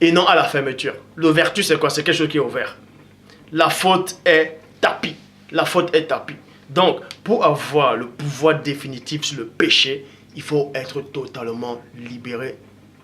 S1: Et non à la fermeture. L'ouverture c'est quoi? C'est quelque chose qui est ouvert. La faute est tapis. La faute est tapis. Donc, pour avoir le pouvoir définitif sur le péché, il faut être totalement libéré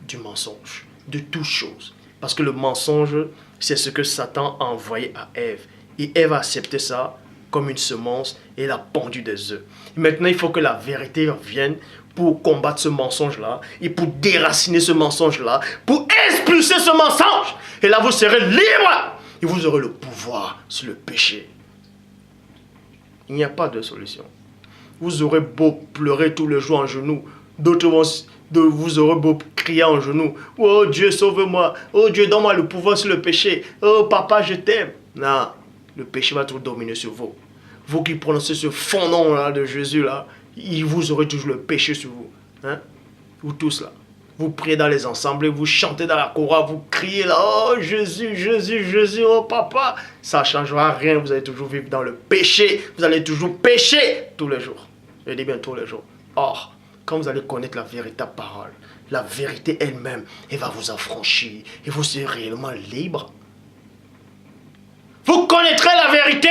S1: du mensonge, de toute chose. Parce que le mensonge, c'est ce que Satan a envoyé à Ève. Et Ève a accepté ça comme une semence et elle a pondu des œufs. Maintenant, il faut que la vérité vienne pour combattre ce mensonge-là et pour déraciner ce mensonge-là, pour expulser ce mensonge. Et là, vous serez libre et vous aurez le pouvoir sur le péché. Il n'y a pas de solution. Vous aurez beau pleurer tous les jours en genoux. D'autres vous aurez beau crier en genoux. Oh Dieu, sauve-moi. Oh Dieu, donne-moi le pouvoir sur le péché. Oh papa, je t'aime. Non, le péché va toujours dominer sur vous. Vous qui prononcez ce faux nom là de Jésus là, vous aurez toujours le péché sur vous. Hein? Vous tous là. Vous priez dans les ensembles, vous chantez dans la chorale, vous criez là, oh Jésus, Jésus, Jésus, oh papa. Ça ne changera rien, vous allez toujours vivre dans le péché. Vous allez toujours pécher tous les jours. Je dis bien tous les jours. Or, quand vous allez connaître la véritable parole, la vérité elle-même, elle va vous affranchir et vous serez réellement libre. Vous connaîtrez la vérité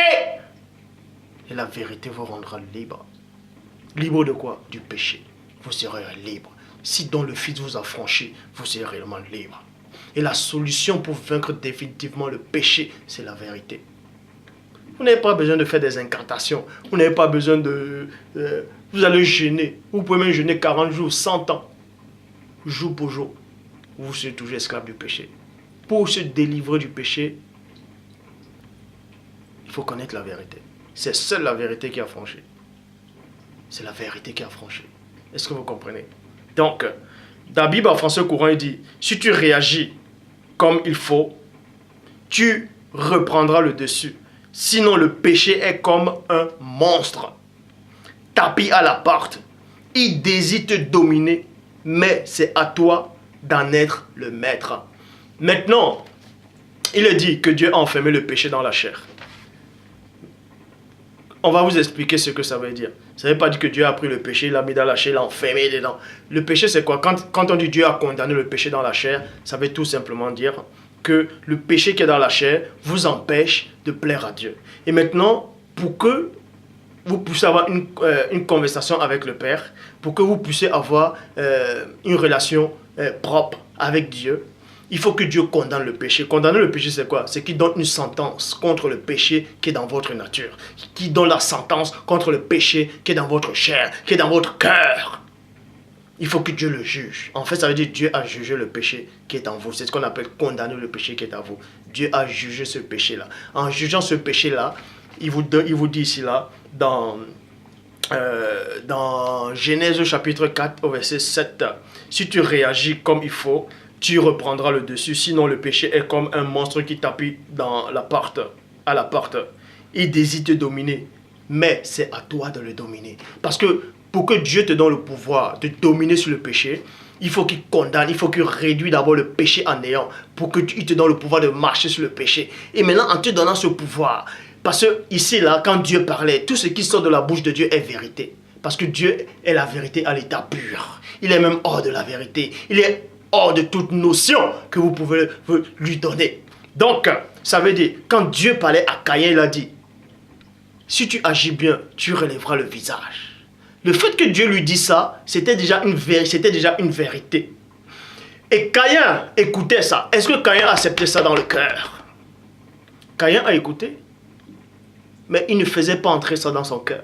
S1: et la vérité vous rendra libre. Libre de quoi? Du péché. Vous serez libre. Si donc le Fils vous affranchit, vous serez réellement libre. Et la solution pour vaincre définitivement le péché, c'est la vérité. Vous n'avez pas besoin de faire des incantations. Vous n'avez pas besoin de... vous allez jeûner. Vous pouvez même jeûner 40 jours, 100 ans. Jour pour jour. Vous serez toujours esclave du péché. Pour se délivrer du péché, il faut connaître la vérité. C'est seule la vérité qui a franchi. C'est la vérité qui a franchi. Est-ce que vous comprenez? Donc, dans la Bible en français courant, il dit, si tu réagis comme il faut, tu reprendras le dessus. Sinon, le péché est comme un monstre. Tapis à la porte. Il désire te dominer, mais c'est à toi d'en être le maître. Maintenant, il est dit que Dieu a enfermé le péché dans la chair. On va vous expliquer ce que ça veut dire. Ça ne veut pas dire que Dieu a pris le péché, il l'a mis dans la chair, il l'a enfermé dedans. Le péché, c'est quoi? Quand on dit Dieu a condamné le péché dans la chair, ça veut tout simplement dire que le péché qui est dans la chair vous empêche de plaire à Dieu. Et maintenant, pour que vous puissiez avoir une conversation avec le Père, pour que vous puissiez avoir une relation propre avec Dieu, il faut que Dieu condamne le péché. Condamner le péché, c'est quoi? C'est qu'il donne une sentence contre le péché qui est dans votre nature. Qui donne la sentence contre le péché qui est dans votre chair, qui est dans votre cœur. Il faut que Dieu le juge. En fait, ça veut dire que Dieu a jugé le péché qui est en vous. C'est ce qu'on appelle condamner le péché qui est en vous. Dieu a jugé ce péché-là. En jugeant ce péché-là, il vous dit ici, là, dans Genèse chapitre 4 au verset 7, si tu réagis comme il faut, tu reprendras le dessus. Sinon, le péché est comme un monstre qui tapit à la porte. Il désire te dominer, mais c'est à toi de le dominer. Parce que pour que Dieu te donne le pouvoir de dominer sur le péché, il faut qu'il condamne, il faut qu'il réduise d'abord le péché en néant, pour qu'il te donne le pouvoir de marcher sur le péché. Et maintenant, en te donnant ce pouvoir, parce que ici, là, quand Dieu parlait, tout ce qui sort de la bouche de Dieu est vérité. Parce que Dieu est la vérité à l'état pur. Il est même hors de la vérité. Il est hors de toute notion que vous pouvez lui donner. Donc, ça veut dire, quand Dieu parlait à Caïn, il a dit, si tu agis bien, tu relèveras le visage. Le fait que Dieu lui dit ça, c'était déjà une vérité. Et Caïn écoutait ça. Est-ce que Caïn acceptait ça dans le cœur? Caïn a écouté, mais il ne faisait pas entrer ça dans son cœur.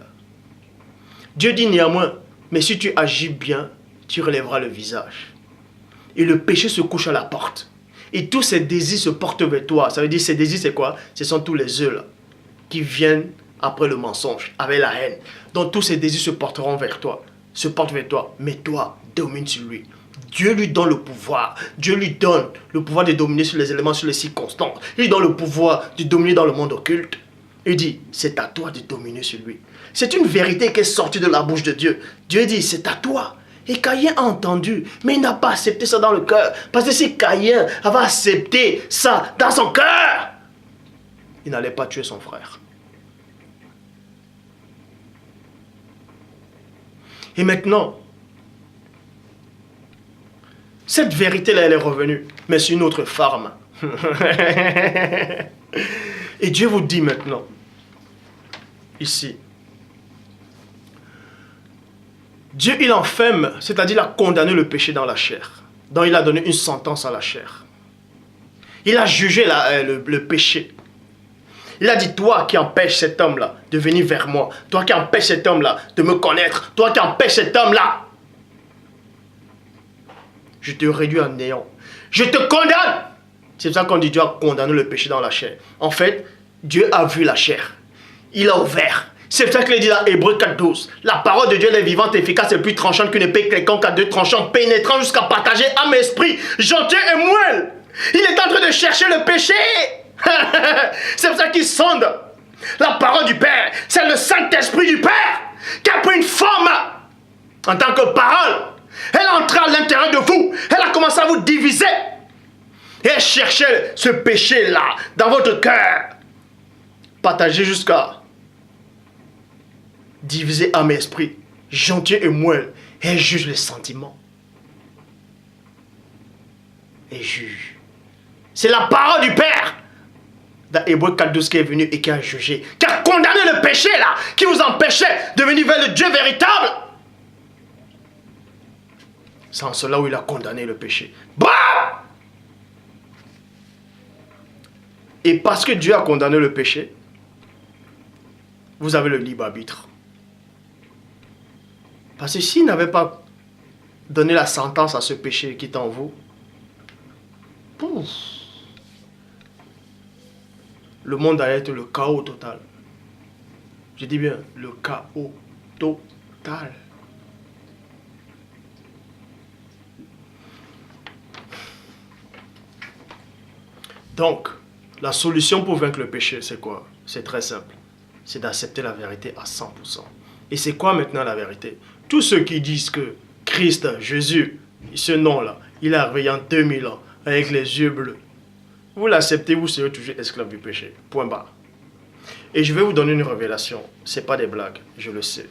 S1: Dieu dit néanmoins, mais si tu agis bien, tu relèveras le visage. Et le péché se couche à la porte. Et tous ces désirs se portent vers toi. Ça veut dire, ces désirs, c'est quoi? Ce sont tous les œufs là, qui viennent après le mensonge, avec la haine. Donc tous ces désirs se porteront vers toi, se portent vers toi. Mais toi, domine sur lui. Dieu lui donne le pouvoir. Dieu lui donne le pouvoir de dominer sur les éléments, sur les circonstances. Il lui donne le pouvoir de dominer dans le monde occulte. Il dit, c'est à toi de dominer sur lui. C'est une vérité qui est sortie de la bouche de Dieu. Dieu dit, c'est à toi. Et Caïn a entendu, mais il n'a pas accepté ça dans le cœur. Parce que si Caïn avait accepté ça dans son cœur, il n'allait pas tuer son frère. Et maintenant, cette vérité-là, elle est revenue, mais c'est une autre forme. Et Dieu vous dit maintenant, ici, Dieu, il enferme, c'est-à-dire il a condamné le péché dans la chair. Donc il a donné une sentence à la chair. Il a jugé le péché. Il a dit, toi qui empêches cet homme-là de venir vers moi, toi qui empêches cet homme-là de me connaître, toi qui empêches cet homme-là, je te réduis en néant. Je te condamne. C'est pour ça qu'on dit Dieu a condamné le péché dans la chair. En fait, Dieu a vu la chair. Il a ouvert. C'est pour ça qu'il dit dans Hébreux 4:12. La parole de Dieu elle est vivante, efficace et plus tranchante qu'une épée quelconque à deux tranchants, pénétrant jusqu'à partager âme et esprit, gentil et moelle. Il est en train de chercher le péché. C'est pour ça qu'il sonde. La parole du Père, c'est le Saint-Esprit du Père qui a pris une forme en tant que parole. Elle est entrée à l'intérieur de vous. Elle a commencé à vous diviser. Et elle cherchait ce péché-là dans votre cœur. Partagez jusqu'à diviser âme et esprit, gentil et moelle. Et elle juge les sentiments. Et juge. C'est la parole du Père dans Hébreux 4:12 qui est venu et qui a jugé, qui a condamné le péché là, qui vous empêchait de venir vers le Dieu véritable. C'est en cela où il a condamné le péché. Bam! Et parce que Dieu a condamné le péché, vous avez le libre arbitre. Parce que s'il n'avait pas donné la sentence à ce péché qui est en vous, pouf, le monde allait être le chaos total. Je dis bien, le chaos total. Donc, la solution pour vaincre le péché, c'est quoi? C'est très simple. C'est d'accepter la vérité à 100%. Et c'est quoi maintenant la vérité? Tous ceux qui disent que Christ, Jésus, ce nom-là, il est arrivé il y a 2000 ans, avec les yeux bleus. Vous l'acceptez, vous serez toujours esclave du péché. Point barre. Et je vais vous donner une révélation. Ce n'est pas des blagues, je le sais.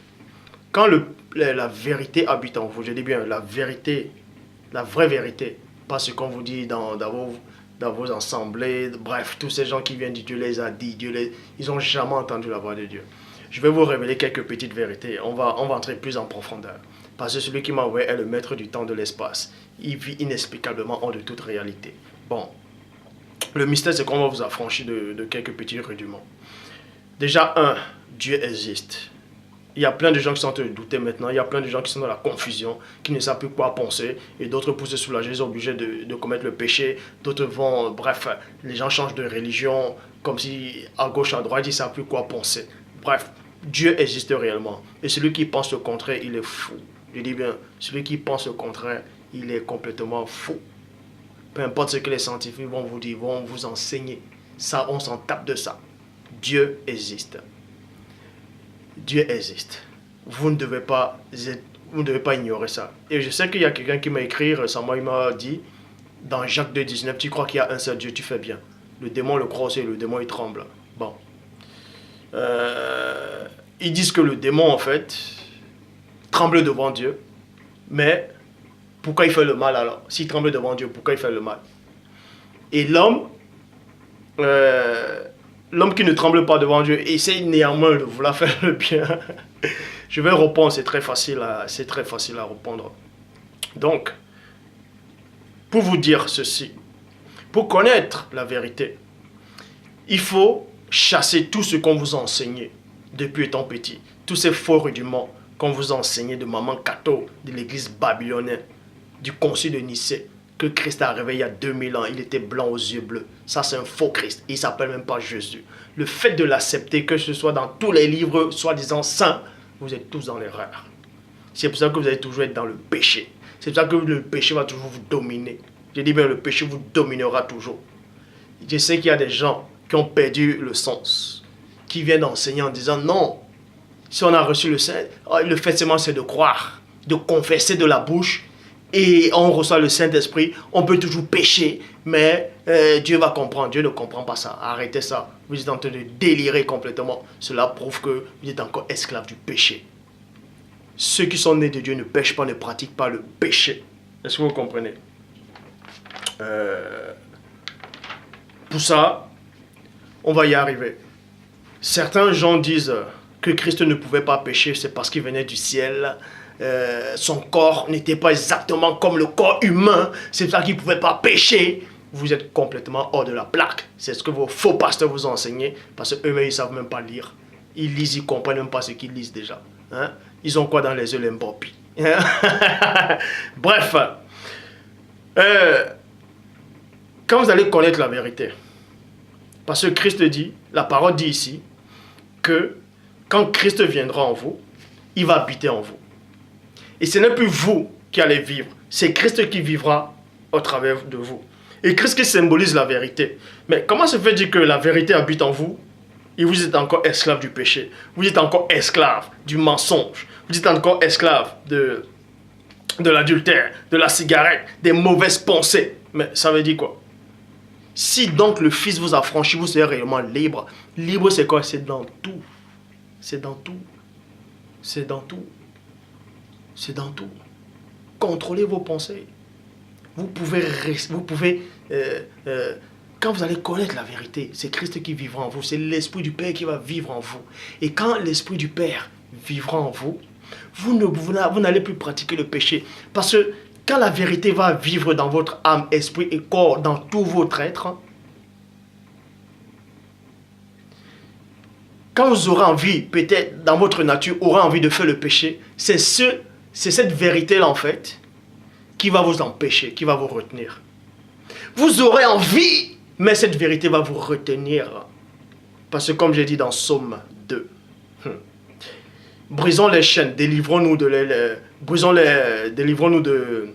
S1: Quand la vérité habite en vous, je dis bien la vérité, la vraie vérité, pas ce qu'on vous dit dans vos assemblées, bref, tous ces gens qui viennent dire Dieu les a dit, ils n'ont jamais entendu la voix de Dieu. Je vais vous révéler quelques petites vérités. On va entrer plus en profondeur. Parce que celui qui m'a envoyé est le maître du temps de l'espace. Il vit inexplicablement hors de toute réalité. Bon, le mystère, c'est qu'on va vous affranchir de quelques petits rudiments. Déjà, Dieu existe. Il y a plein de gens qui sont en train de douter maintenant. Il y a plein de gens qui sont dans la confusion, qui ne savent plus quoi penser. Et d'autres, pour se soulager, ils sont obligés de commettre le péché. D'autres vont, bref, les gens changent de religion, comme si à gauche, à droite, ils ne savent plus quoi penser. Bref, Dieu existe réellement. Et celui qui pense le contraire, il est fou. Je dis bien, celui qui pense le contraire, il est complètement fou. Peu importe ce que les scientifiques vont vous dire, vont vous enseigner. Ça, on s'en tape de ça. Dieu existe. Dieu existe. Vous ne devez pas ignorer ça. Et je sais qu'il y a quelqu'un qui m'a écrit récemment, il m'a dit, dans Jacques 2,19, tu crois qu'il y a un seul Dieu, tu fais bien. Le démon le croit aussi, le démon il tremble. Bon. Ils disent que le démon, en fait, tremble devant Dieu. Mais pourquoi il fait le mal alors? S'il tremble devant Dieu, pourquoi il fait le mal? Et l'homme, l'homme qui ne tremble pas devant Dieu essaye néanmoins de vouloir faire le bien. Je vais répondre, c'est très facile à répondre. Donc, pour vous dire ceci, pour connaître la vérité, il faut chasser tout ce qu'on vous a enseigné depuis étant petit. Tous ces faux rudiments qu'on vous a enseignés de Maman Cato, de l'église babylonienne, du concile de Nicée, que Christ est arrivé il y a 2000 ans, il était blanc aux yeux bleus. Ça, c'est un faux Christ. Il ne s'appelle même pas Jésus. Le fait de l'accepter, que ce soit dans tous les livres soi-disant saints, vous êtes tous dans l'erreur. C'est pour ça que vous allez toujours être dans le péché. C'est pour ça que le péché va toujours vous dominer. Je dis bien, le péché vous dominera toujours. Je sais qu'il y a des gens qui ont perdu le sens, qui viennent enseigner en disant non, si on a reçu le Saint, le fait seulement c'est de croire, de confesser de la bouche et on reçoit le Saint-Esprit, on peut toujours pécher, mais Dieu va comprendre. Dieu ne comprend pas ça. Arrêtez ça. Vous êtes en train de délirer complètement. Cela prouve que vous êtes encore esclave du péché. Ceux qui sont nés de Dieu ne pêchent pas, ne pratiquent pas le péché. Est-ce que vous comprenez? Pour ça, on va y arriver. Certains gens disent que Christ ne pouvait pas pécher, c'est parce qu'il venait du ciel. Son corps n'était pas exactement comme le corps humain, c'est pour ça qu'il ne pouvait pas pécher. Vous êtes complètement hors de la plaque. C'est ce que vos faux pasteurs vous ont enseigné, parce qu'eux-mêmes, ils ne savent même pas lire. Ils lisent, ils ne comprennent même pas ce qu'ils lisent déjà. Hein? Ils ont quoi dans les yeux, les mbopis? Bref, quand vous allez connaître la vérité, parce que Christ dit, la parole dit ici, que quand Christ viendra en vous, il va habiter en vous. Et ce n'est plus vous qui allez vivre, c'est Christ qui vivra au travers de vous. Et Christ qui symbolise la vérité. Mais comment se fait dire que la vérité habite en vous et vous êtes encore esclave du péché? Vous êtes encore esclave du mensonge. Vous êtes encore esclave de l'adultère, de la cigarette, des mauvaises pensées. Mais ça veut dire quoi? Si donc le Fils vous a franchi, vous serez réellement libre. Libre, c'est quoi? C'est dans tout. C'est dans tout. C'est dans tout. C'est dans tout. Contrôlez vos pensées. Vous pouvez quand vous allez connaître la vérité, c'est Christ qui vivra en vous. C'est l'Esprit du Père qui va vivre en vous. Et quand l'Esprit du Père vivra en vous, vous n'allez plus pratiquer le péché. Parce que quand la vérité va vivre dans votre âme, esprit et corps, dans tout votre être, quand vous aurez envie, peut-être dans votre nature, aurez envie de faire le péché, c'est cette vérité-là en fait, qui va vous empêcher, qui va vous retenir. Vous aurez envie, mais cette vérité va vous retenir. Parce que comme j'ai dit dans Psaume 2, brisons les chaînes, délivrons-nous de délivrons-nous de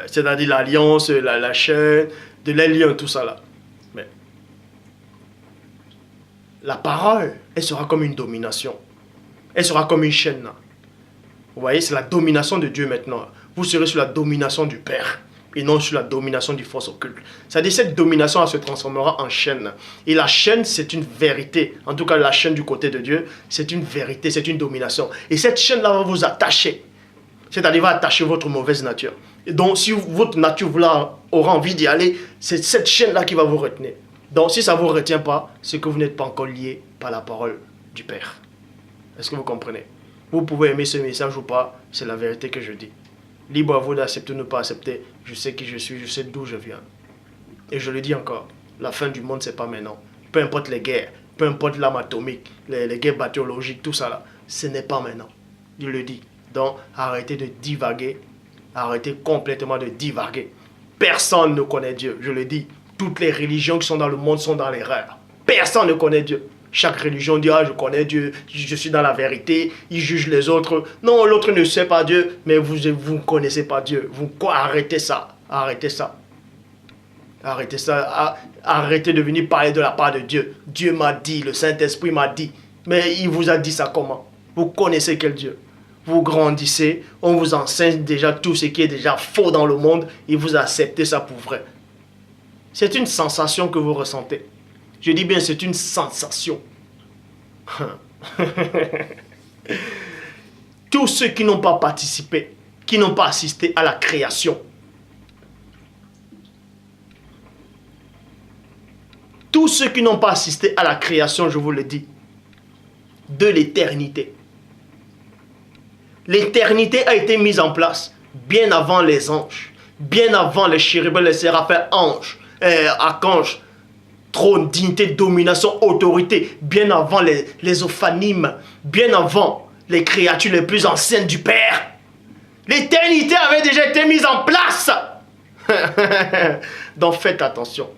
S1: c'est-à-dire l'alliance, la chaîne, de les liens, tout ça là. Mais la parole, elle sera comme une domination. Elle sera comme une chaîne. Vous voyez, c'est la domination de Dieu maintenant. Vous serez sous la domination du Père et non sous la domination du force occulte. C'est-à-dire cette domination elle se transformera en chaîne. Et la chaîne, c'est une vérité. En tout cas, la chaîne du côté de Dieu, c'est une vérité, c'est une domination. Et cette chaîne-là va vous attacher. C'est-à-dire va attacher votre mauvaise nature. Et donc, si votre nature aura envie d'y aller, c'est cette chaîne-là qui va vous retenir. Donc, si ça ne vous retient pas, c'est que vous n'êtes pas encore lié par la parole du Père. Est-ce que vous comprenez? Vous pouvez aimer ce message ou pas, c'est la vérité que je dis. Libre à vous d'accepter ou ne pas accepter. Je sais qui je suis, je sais d'où je viens. Et je le dis encore, la fin du monde, c'est pas maintenant. Peu importe les guerres, peu importe l'arme atomique, les guerres bactériologiques, tout ça là, ce n'est pas maintenant. Je le dis. Donc, arrêtez de divaguer. Arrêtez complètement de divaguer. Personne ne connaît Dieu, je le dis. Toutes les religions qui sont dans le monde sont dans l'erreur. Personne ne connaît Dieu. Chaque religion dit, ah, je connais Dieu, je suis dans la vérité, il juge les autres. Non, l'autre ne sait pas Dieu, mais vous ne connaissez pas Dieu. Arrêtez ça, arrêtez ça. Arrêtez ça, arrêtez de venir parler de la part de Dieu. Dieu m'a dit, le Saint-Esprit m'a dit. Mais il vous a dit ça comment? Vous connaissez quel Dieu? Vous grandissez, on vous enseigne déjà tout ce qui est déjà faux dans le monde et vous acceptez ça pour vrai. C'est une sensation que vous ressentez. Je dis bien, c'est une sensation. Tous ceux qui n'ont pas participé, qui n'ont pas assisté à la création, Tous ceux qui n'ont pas assisté à la création, je vous le dis, de l'éternité. L'éternité a été mise en place bien avant les anges, bien avant les chérubins, les séraphins, anges, archanges, trône, dignité, domination, autorité, bien avant les ophanimes, bien avant les créatures les plus anciennes du Père. L'éternité avait déjà été mise en place. Donc faites attention.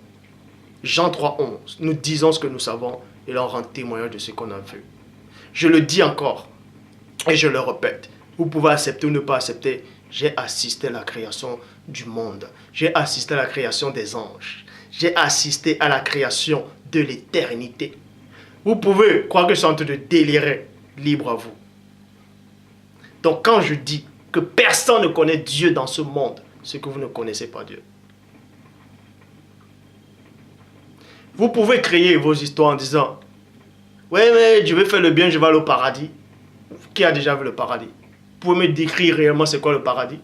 S1: Jean 3,11, nous disons ce que nous savons et l'on rend témoignage de ce qu'on a vu. Je le dis encore et je le répète. Vous pouvez accepter ou ne pas accepter. J'ai assisté à la création du monde. J'ai assisté à la création des anges. J'ai assisté à la création de l'éternité. Vous pouvez croire que je suis en train de délirer. Libre à vous. Donc quand je dis que personne ne connaît Dieu dans ce monde, c'est que vous ne connaissez pas Dieu. Vous pouvez créer vos histoires en disant « Ouais, mais je vais faire le bien, je vais aller au paradis. » Qui a déjà vu le paradis? Vous pouvez me décrire réellement c'est quoi le paradis?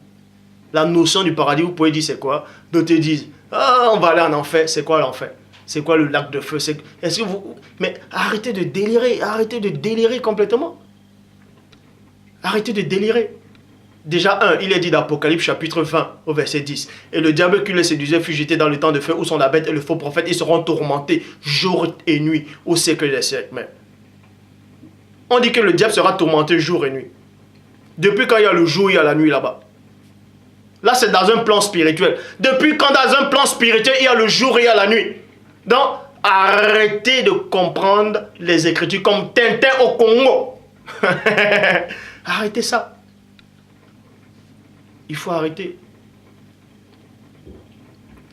S1: La notion du paradis, vous pouvez dire c'est quoi? D'autres disent « Ah, on va aller en enfer. » C'est quoi l'enfer? C'est quoi le lac de feu? Est-ce que vous... Mais arrêtez de délirer complètement. Arrêtez de délirer. Déjà, il est dit d'Apocalypse chapitre 20 au verset 10. Et le diable qui les séduisait fut jeté dans le temps de feu où sont la bête et le faux prophète. Ils seront tourmentés jour et nuit au siècle des siècles. Mais on dit que le diable sera tourmenté jour et nuit. Depuis quand il y a le jour, il y a la nuit là-bas. Là, c'est dans un plan spirituel. Depuis quand dans un plan spirituel, il y a le jour et il y a la nuit. Donc, arrêtez de comprendre les Écritures comme Tintin au Congo. Arrêtez ça. Il faut arrêter.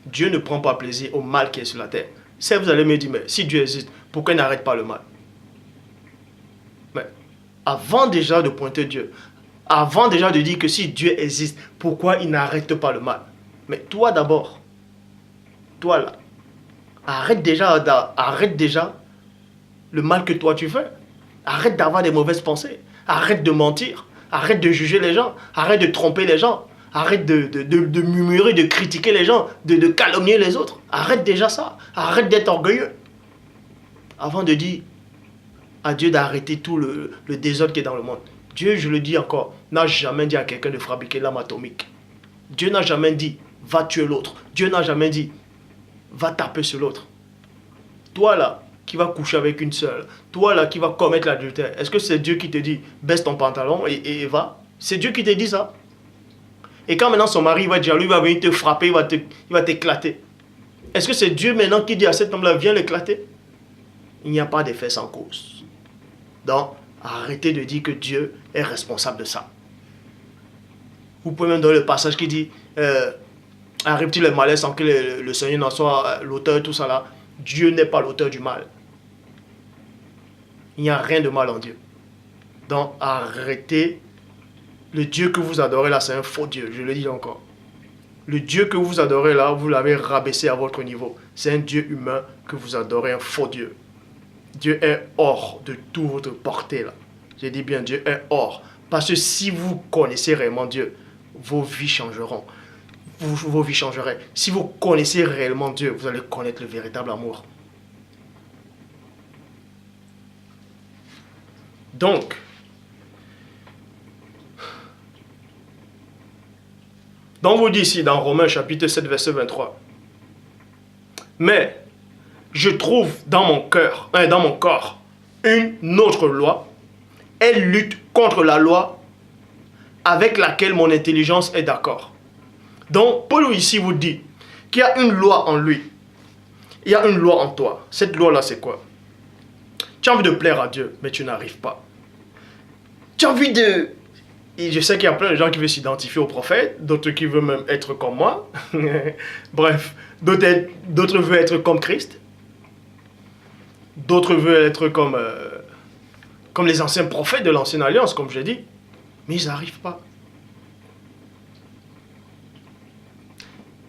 S1: Dieu ne prend pas plaisir au mal qui est sur la terre. Si vous allez me dire, mais si Dieu existe, pourquoi il n'arrête pas le mal? Mais avant déjà de pointer Dieu, avant déjà de dire que si Dieu existe, pourquoi il n'arrête pas le mal? Mais toi d'abord, toi là, arrête déjà le mal que toi tu fais. Arrête d'avoir des mauvaises pensées. Arrête de mentir. Arrête de juger les gens. Arrête de tromper les gens. Arrête de murmurer, de critiquer les gens, de calomnier les autres. Arrête déjà ça. Arrête d'être orgueilleux. Avant de dire à Dieu d'arrêter tout le désordre qui est dans le monde. Dieu, je le dis encore, n'a jamais dit à quelqu'un de fabriquer l'arme atomique. Dieu n'a jamais dit, va tuer l'autre. Dieu n'a jamais dit, va taper sur l'autre. Toi là, qui va coucher avec une seule, toi là qui va commettre l'adultère, est-ce que c'est Dieu qui te dit baisse ton pantalon et va? C'est Dieu qui te dit ça. Et quand maintenant son mari va dire, lui va venir te frapper, il va t'éclater. Est-ce que c'est Dieu maintenant qui dit à cet homme-là, viens l'éclater? Il n'y a pas d'effet sans cause. Donc, arrêtez de dire que Dieu est responsable de ça. Vous pouvez même donner le passage qui dit, arrive-t-il le malheur sans que le Seigneur n'en soit l'auteur, tout ça là? Dieu n'est pas l'auteur du mal. Il n'y a rien de mal en Dieu. Donc arrêtez. Le Dieu que vous adorez là, c'est un faux Dieu. Je le dis encore. Le Dieu que vous adorez là, vous l'avez rabaissé à votre niveau. C'est un Dieu humain que vous adorez, un faux Dieu. Dieu est hors de toute votre portée là. J'ai dit bien, Dieu est hors. Parce que si vous connaissez réellement Dieu, vos vies changeront. Vos vies changeraient. Si vous connaissez réellement Dieu, vous allez connaître le véritable amour. Donc, vous dit ici dans Romains chapitre 7 verset 23. Mais je trouve dans mon cœur, dans mon corps, une autre loi. Elle lutte contre la loi avec laquelle mon intelligence est d'accord. Donc, Paul ici vous dit qu'il y a une loi en lui. Il y a une loi en toi. Cette loi-là, c'est quoi? Tu as envie de plaire à Dieu, mais tu n'arrives pas. Tu as envie de... Et je sais qu'il y a plein de gens qui veulent s'identifier au prophète, d'autres qui veulent même être comme moi. Bref, d'autres veulent être comme Christ. D'autres veulent être comme les anciens prophètes de l'ancienne alliance, comme j'ai dit. Mais ils n'arrivent pas.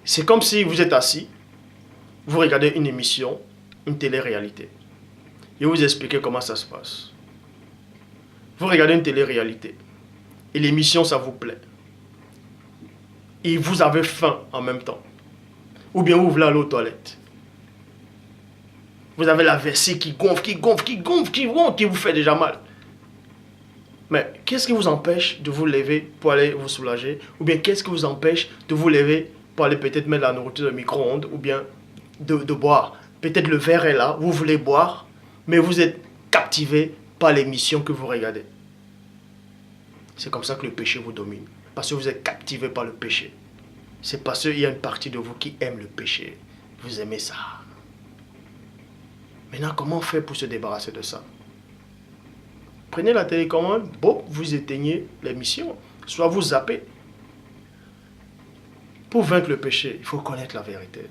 S1: C'est comme si vous êtes assis, vous regardez une émission, une télé-réalité. Et vous expliquez comment ça se passe. Vous regardez une télé-réalité. Et l'émission, ça vous plaît. Et vous avez faim en même temps. Ou bien vous voulez aller aux toilettes. Vous avez la vessie qui gonfle, qui vous fait déjà mal. Mais qu'est-ce qui vous empêche de vous lever pour aller vous soulager? Ou bien qu'est-ce qui vous empêche de vous lever pour aller peut-être mettre la nourriture dans le micro-ondes ou bien de boire? Peut-être le verre est là, vous voulez boire, mais vous êtes captivé par l'émission que vous regardez. C'est comme ça que le péché vous domine. Parce que vous êtes captivé par le péché. C'est parce qu'il y a une partie de vous qui aime le péché. Vous aimez ça. Maintenant, comment faire pour se débarrasser de ça? Prenez la télécommande, bon, vous éteignez l'émission, soit vous zappez. Pour vaincre le péché, il faut connaître la vérité.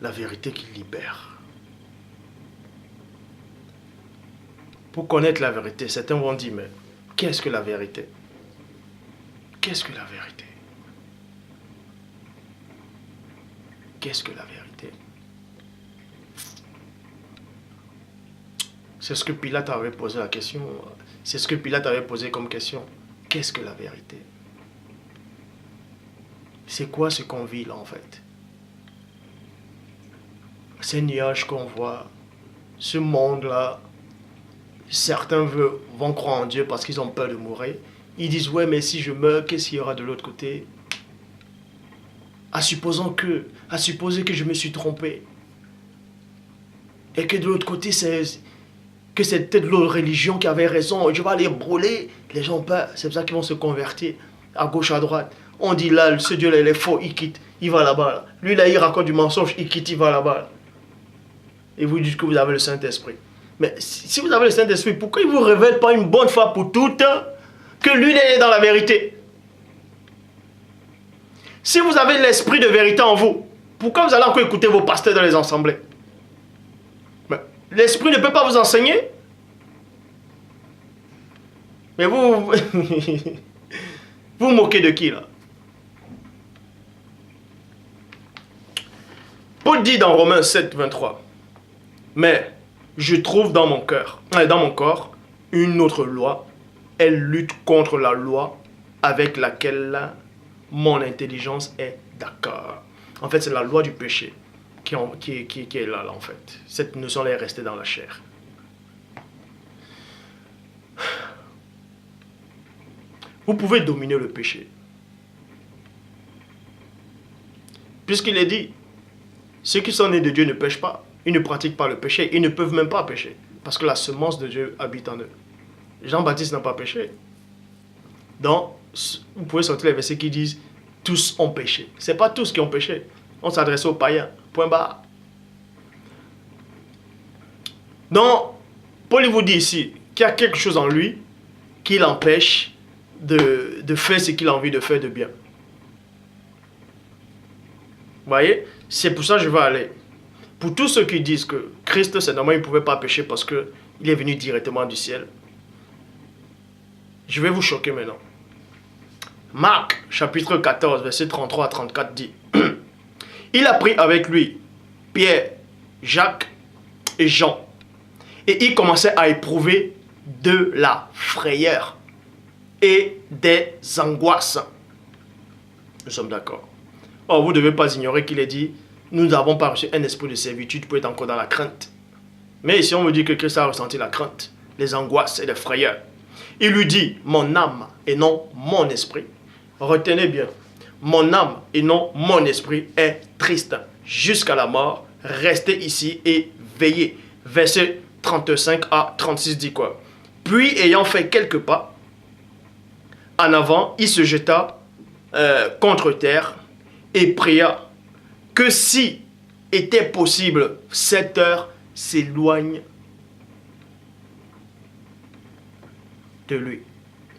S1: La vérité qui libère. Pour connaître la vérité, certains vont dire, mais qu'est-ce que la vérité? Qu'est-ce que la vérité? Qu'est-ce que la vérité? C'est ce que Pilate avait posé la question. C'est ce que Pilate avait posé comme question. Qu'est-ce que la vérité? C'est quoi ce qu'on vit là en fait? Ces nuages qu'on voit, ce monde-là, certains vont croire en Dieu parce qu'ils ont peur de mourir. Ils disent, ouais, mais si je meurs, qu'est-ce qu'il y aura de l'autre côté? À supposer que je me suis trompé. Et que de l'autre côté, c'est peut-être l'autre religion qui avait raison. Je vais aller brûler. Les gens ont peur. C'est pour ça qu'ils vont se convertir à gauche, à droite. On dit là, ce Dieu-là, il est faux, il quitte, il va là-bas. Là. Lui, là, il raconte du mensonge, il quitte, il va là-bas. Là. Et vous dites que vous avez le Saint-Esprit. Mais si vous avez le Saint-Esprit, pourquoi il ne vous révèle pas une bonne fois pour toutes que lui, il est dans la vérité? Si vous avez l'esprit de vérité en vous, pourquoi vous allez encore écouter vos pasteurs dans les assemblées? L'esprit ne peut pas vous enseigner. Mais vous... vous moquez de qui là? Paul dit dans Romains 7, 23, mais je trouve dans mon corps, une autre loi. Elle lutte contre la loi avec laquelle mon intelligence est d'accord. En fait, c'est la loi du péché qui est là, en fait. Cette notion est restée dans la chair. Vous pouvez dominer le péché. Puisqu'il est dit, ceux qui sont nés de Dieu ne pêchent pas. Ils ne pratiquent pas le péché. Ils ne peuvent même pas pécher. Parce que la semence de Dieu habite en eux. Jean-Baptiste n'a pas péché. Donc, vous pouvez sortir les versets qui disent, tous ont péché. Ce n'est pas tous qui ont péché. On s'adresse aux païens. Point barre. Donc, Paul vous dit ici qu'il y a quelque chose en lui qui l'empêche de faire ce qu'il a envie de faire de bien. Vous voyez? C'est pour ça que je vais aller. Pour tous ceux qui disent que Christ, c'est normal, il ne pouvait pas pécher parce qu'il est venu directement du ciel. Je vais vous choquer maintenant. Marc, chapitre 14, verset 33 à 34 dit, il a pris avec lui Pierre, Jacques et Jean. Et il commençait à éprouver de la frayeur et des angoisses. Nous sommes d'accord. Or, vous ne devez pas ignorer qu'il est dit, nous n'avons pas reçu un esprit de servitude pour être encore dans la crainte. Mais ici, on me dit que Christ a ressenti la crainte, les angoisses et les frayeurs. Il lui dit, mon âme et non mon esprit. Retenez bien, mon âme et non mon esprit est triste jusqu'à la mort. Restez ici et veillez. Verset 35 à 36 dit quoi? Puis, ayant fait quelques pas en avant, il se jeta contre terre et pria que si était possible, cette heure s'éloigne de lui.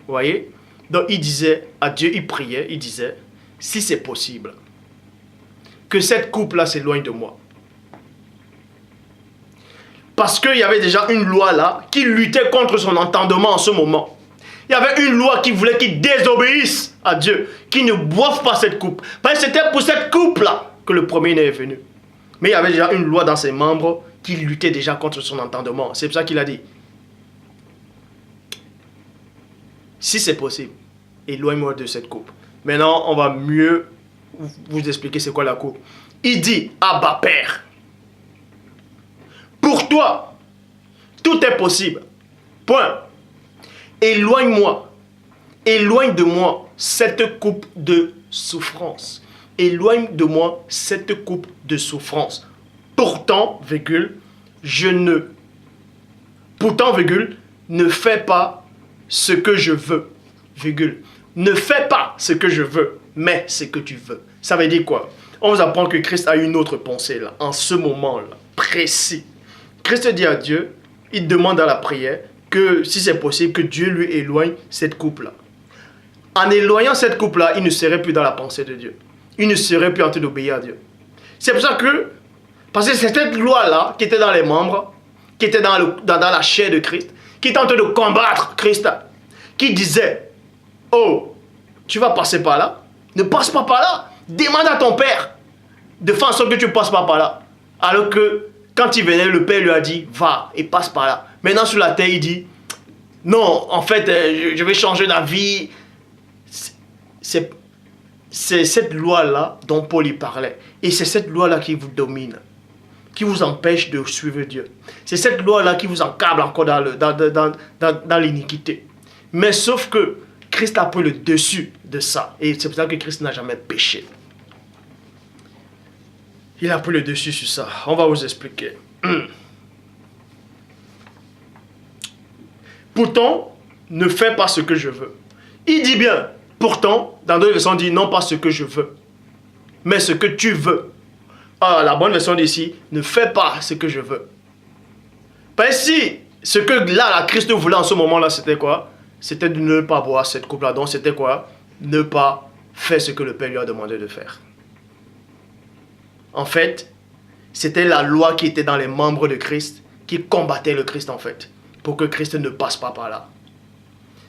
S1: Vous voyez? Donc il disait à Dieu, il priait, il disait, si c'est possible, que cette coupe-là s'éloigne de moi. Parce qu'il y avait déjà une loi là qui luttait contre son entendement en ce moment. Il y avait une loi qui voulait qu'il désobéisse à Dieu, qu'il ne boive pas cette coupe. Parce que c'était pour cette coupe-là que le premier-né est venu. Mais il y avait déjà une loi dans ses membres qui luttait déjà contre son entendement. C'est pour ça qu'il a dit, si c'est possible, éloigne-moi de cette coupe. Maintenant, on va mieux vous expliquer c'est quoi la coupe. Il dit, Abba Père. Pour toi, tout est possible. Point. Éloigne-moi. Éloigne de moi cette coupe de souffrance. Éloigne de moi cette coupe de souffrance. Pourtant, virgule, ne fais pas ce que je veux. Virgule. Ne fais pas ce que je veux, mais ce que tu veux. Ça veut dire quoi? On vous apprend que Christ a une autre pensée là, en ce moment-là, précis. Christ dit à Dieu, il demande à la prière que si c'est possible, que Dieu lui éloigne cette coupe-là. En éloignant cette coupe-là, il ne serait plus dans la pensée de Dieu. Il ne serait plus en train d'obéir à Dieu. C'est pour ça que, parce que c'est cette loi-là qui était dans les membres, qui était dans la chair de Christ, qui était en train de combattre Christ, qui disait, oh, tu vas passer par là, ne passe pas par là, demande à ton père de faire en sorte que tu ne passes pas par là. Alors que, quand il venait, le père lui a dit, va et passe par là. Maintenant sur la terre, il dit, non, en fait, je vais changer d'avis. C'est cette loi-là dont Paul y parlait. Et c'est cette loi-là qui vous domine, qui vous empêche de suivre Dieu. C'est cette loi-là qui vous encable encore dans l'iniquité. Mais sauf que Christ a pris le dessus de ça. Et c'est pour ça que Christ n'a jamais péché. Il a pris le dessus sur ça. On va vous expliquer. Pourtant, ne fais pas ce que je veux. Il dit bien, pourtant, dans d'autres versions, on dit non pas ce que je veux, mais ce que tu veux. Ah, la bonne version dit ici, ne fais pas ce que je veux. Parce que si, ce que là, Christ voulait en ce moment-là, c'était quoi? C'était de ne pas boire cette coupe-là. Donc, c'était quoi? Ne pas faire ce que le Père lui a demandé de faire. En fait, c'était la loi qui était dans les membres de Christ, qui combattait le Christ, en fait, pour que Christ ne passe pas par là.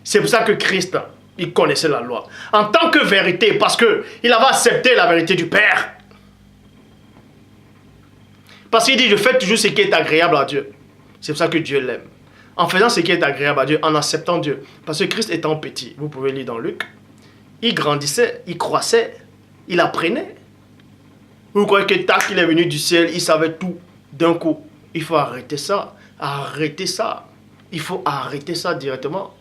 S1: C'est pour ça que Christ, il connaissait la loi. En tant que vérité, parce qu'il avait accepté la vérité du Père. Parce qu'il dit, je fais toujours ce qui est agréable à Dieu. C'est pour ça que Dieu l'aime. En faisant ce qui est agréable à Dieu, en acceptant Dieu. Parce que Christ étant petit, vous pouvez lire dans Luc, il grandissait, il croissait, il apprenait. Vous croyez que tac, il est venu du ciel, il savait tout d'un coup. Il faut arrêter ça. Arrêter ça. Il faut arrêter ça directement.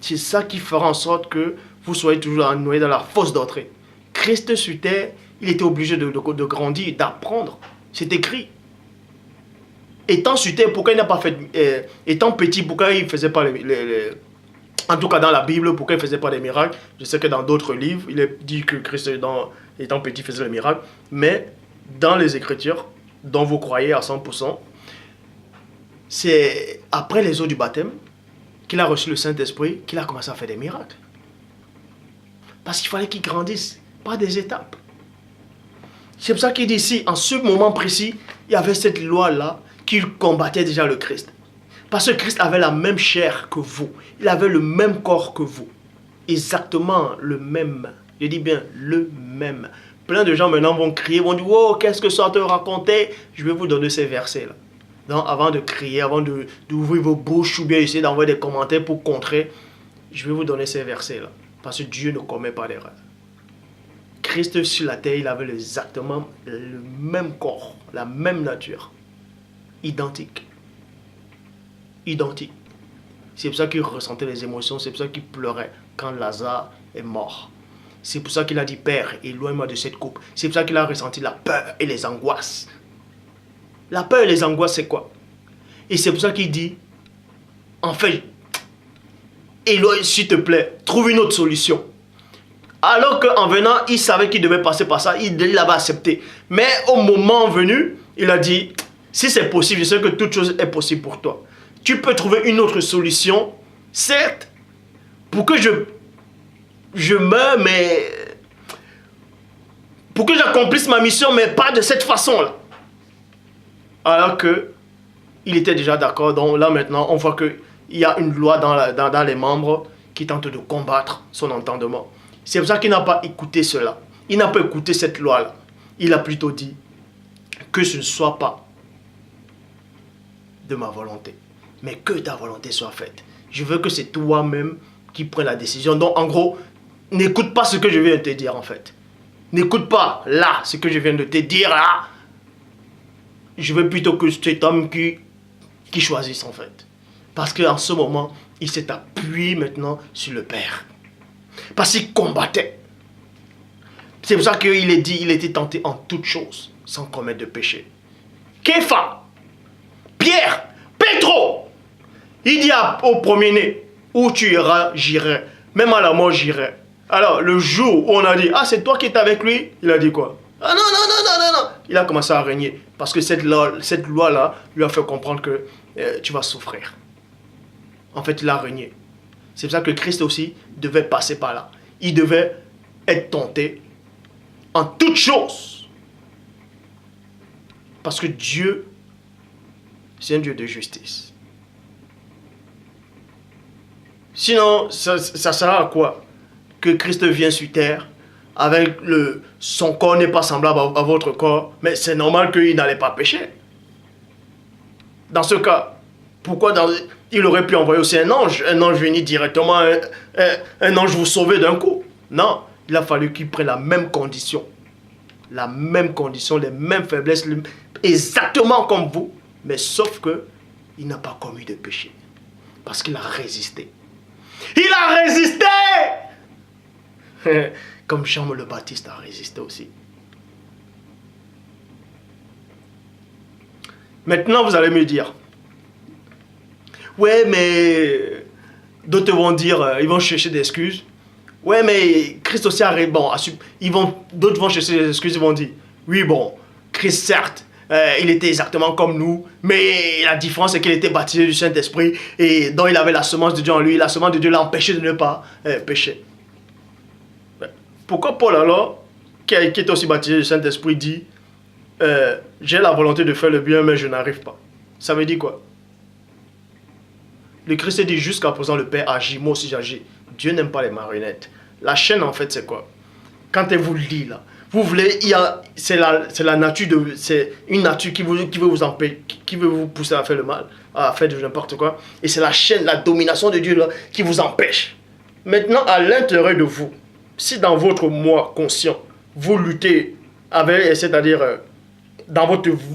S1: C'est ça qui fera en sorte que vous soyez toujours noyé dans la fosse d'entrée. Christ sur terre, il était obligé de grandir, d'apprendre. C'est écrit. Étant sur terre, pourquoi il n'a pas fait... étant petit, pourquoi il ne faisait pas en tout cas dans la Bible, pourquoi il ne faisait pas des miracles? Je sais que dans d'autres livres, il est dit que Christ, étant petit, faisait des miracles. Mais dans les Écritures, dont vous croyez à 100%, c'est après les eaux du baptême qu'il a reçu le Saint-Esprit, qu'il a commencé à faire des miracles. Parce qu'il fallait qu'il grandisse, pas des étapes. C'est pour ça qu'il dit ici, en ce moment précis, il y avait cette loi-là qui combattait déjà le Christ. Parce que Christ avait la même chair que vous. Il avait le même corps que vous. Exactement le même. Je dis bien le même. Plein de gens maintenant vont crier, vont dire, oh, qu'est-ce que ça te racontait? Je vais vous donner ces versets-là. Donc, avant de crier, avant d'ouvrir vos bouches ou bien essayer d'envoyer des commentaires pour contrer, je vais vous donner ces versets-là. Parce que Dieu ne commet pas d'erreur. Christ sur la terre, il avait exactement le même corps, la même nature. Identique. Identique. C'est pour ça qu'il ressentait les émotions, c'est pour ça qu'il pleurait quand Lazare est mort. C'est pour ça qu'il a dit, Père, éloigne-moi de cette coupe. C'est pour ça qu'il a ressenti la peur et les angoisses. La peur et les angoisses, c'est quoi? Et c'est pour ça qu'il dit, en fait, éloigne, s'il te plaît, trouve une autre solution. Alors qu'en venant, il savait qu'il devait passer par ça, il l'avait accepté. Mais au moment venu, il a dit, si c'est possible, je sais que toute chose est possible pour toi. Tu peux trouver une autre solution, certes, pour que je meure, mais pour que j'accomplisse ma mission, mais pas de cette façon-là. Alors que il était déjà d'accord. Donc là maintenant, on voit qu'il y a une loi dans les membres qui tente de combattre son entendement. C'est pour ça qu'il n'a pas écouté cela. Il n'a pas écouté cette loi-là. Il a plutôt dit que ce ne soit pas de ma volonté, mais que ta volonté soit faite. Je veux que c'est toi-même qui prenne la décision. Donc en gros, n'écoute pas ce que je viens de te dire en fait. N'écoute pas là ce que je viens de te dire là. je veux plutôt que cet homme qui choisisse en fait. Parce qu'en ce moment, il s'est appuyé maintenant sur le Père. Parce qu'il combattait. C'est pour ça qu'il est dit, il était tenté en toutes choses, sans commettre de péché. Képha, Pierre, Pétro, il dit au premier-né, où tu iras, j'irai. Même à la mort, j'irai. Alors, le jour où on a dit, ah, c'est toi qui es avec lui, il a dit quoi? Ah non, non, non, non, non, non. Il a commencé à régner. Parce que cette loi-là lui a fait comprendre que tu vas souffrir. En fait, il a régné. C'est pour ça que Christ aussi devait passer par là. Il devait être tenté en toutes choses. Parce que Dieu, c'est un Dieu de justice. Sinon, ça sert à quoi que Christ vienne sur terre avec son corps n'est pas semblable à votre corps, mais c'est normal qu'il n'allait pas pécher. Dans ce cas, pourquoi il aurait pu envoyer aussi un ange venir directement, un ange vous sauver d'un coup? Non, il a fallu qu'il prenne la même condition, les mêmes faiblesses, exactement comme vous, mais sauf que il n'a pas commis de péché, parce qu'il a résisté. Il a résisté! Comme Jean le Baptiste a résisté aussi. Maintenant, vous allez me dire, ouais, mais d'autres vont dire, ils vont chercher des excuses. Ouais, mais Christ aussi a bon, d'autres vont chercher des excuses, ils vont dire, oui, bon, Christ, certes, il était exactement comme nous, mais la différence c'est qu'il était baptisé du Saint-Esprit et donc il avait la semence de Dieu en lui. La semence de Dieu l'a empêché de ne pas pécher. Pourquoi Paul alors, qui est aussi baptisé du Saint-Esprit, dit j'ai la volonté de faire le bien mais je n'arrive pas? Ça veut dire quoi? Le Christ dit jusqu'à présent le Père agit, moi aussi j'agis. Dieu n'aime pas les marionnettes. La chaîne en fait c'est quoi? Quand elle vous lit là, vous voulez, c'est la nature c'est une nature qui veut vous empêcher, qui veut vous pousser à faire le mal, à faire de n'importe quoi. Et c'est la chaîne, la domination de Dieu là, qui vous empêche. Maintenant, à l'intérieur de vous, si dans votre moi conscient, vous luttez avec, c'est-à-dire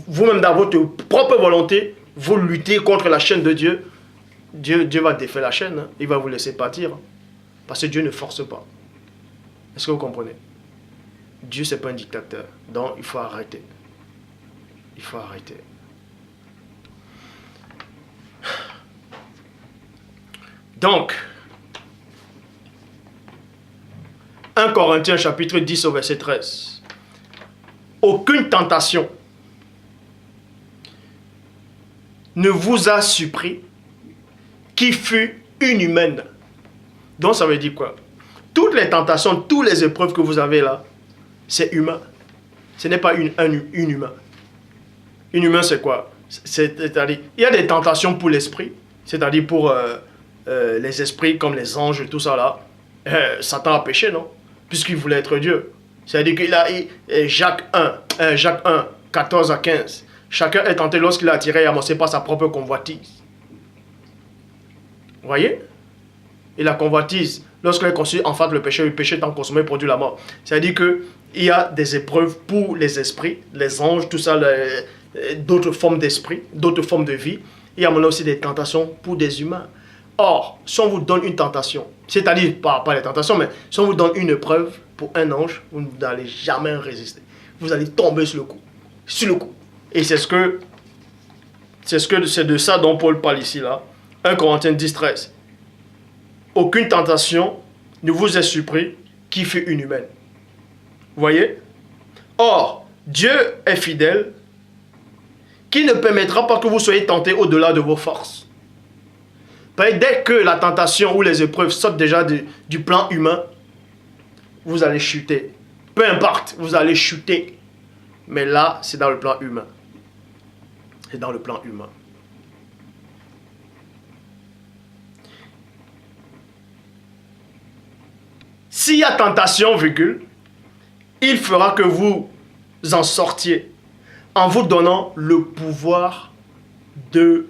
S1: vous-même dans votre propre volonté, vous luttez contre la chaîne de Dieu, Dieu va défaire la chaîne, hein. Il va vous laisser partir. Hein. Parce que Dieu ne force pas. Est-ce que vous comprenez? Dieu, ce n'est pas un dictateur. Donc, il faut arrêter. Il faut arrêter. Donc, 1 Corinthiens chapitre 10 au verset 13. Aucune tentation ne vous a surpris qui fut inhumaine. Donc, ça veut dire quoi? Toutes les tentations, toutes les épreuves que vous avez là, c'est humain. Ce n'est pas inhumain. Inhumain, c'est quoi? C'est-à-dire, il y a des tentations pour l'esprit, c'est-à-dire pour les esprits comme les anges, tout ça là. Satan a péché, non? Puisqu'il voulait être Dieu. C'est-à-dire qu'il a Jacques 1, 14 à 15. Chacun est tenté lorsqu'il a attiré et amassé par sa propre convoitise. Vous voyez? Et la convoitise, lorsqu'elle est conçue, en fait, le péché étant consommé produit la mort. C'est-à-dire qu'il y a des épreuves pour les esprits, les anges, tout ça, d'autres formes d'esprit, d'autres formes de vie. Il y a maintenant aussi des tentations pour des humains. Or, si on vous donne une tentation, c'est-à-dire pas les tentations, mais si on vous donne une épreuve pour un ange, vous n'allez jamais résister. Vous allez tomber sur le coup. Sur le coup. Et c'est de ça dont Paul parle ici, là. 1 Corinthiens 10, 13. Aucune tentation ne vous est surpris qui fut inhumaine. Vous voyez? Or, Dieu est fidèle, qui ne permettra pas que vous soyez tentés au-delà de vos forces. Dès que la tentation ou les épreuves sortent déjà du plan humain, vous allez chuter. Peu importe, vous allez chuter. Mais là, c'est dans le plan humain. C'est dans le plan humain. S'il y a tentation, virgule, il fera que vous en sortiez en vous donnant le pouvoir de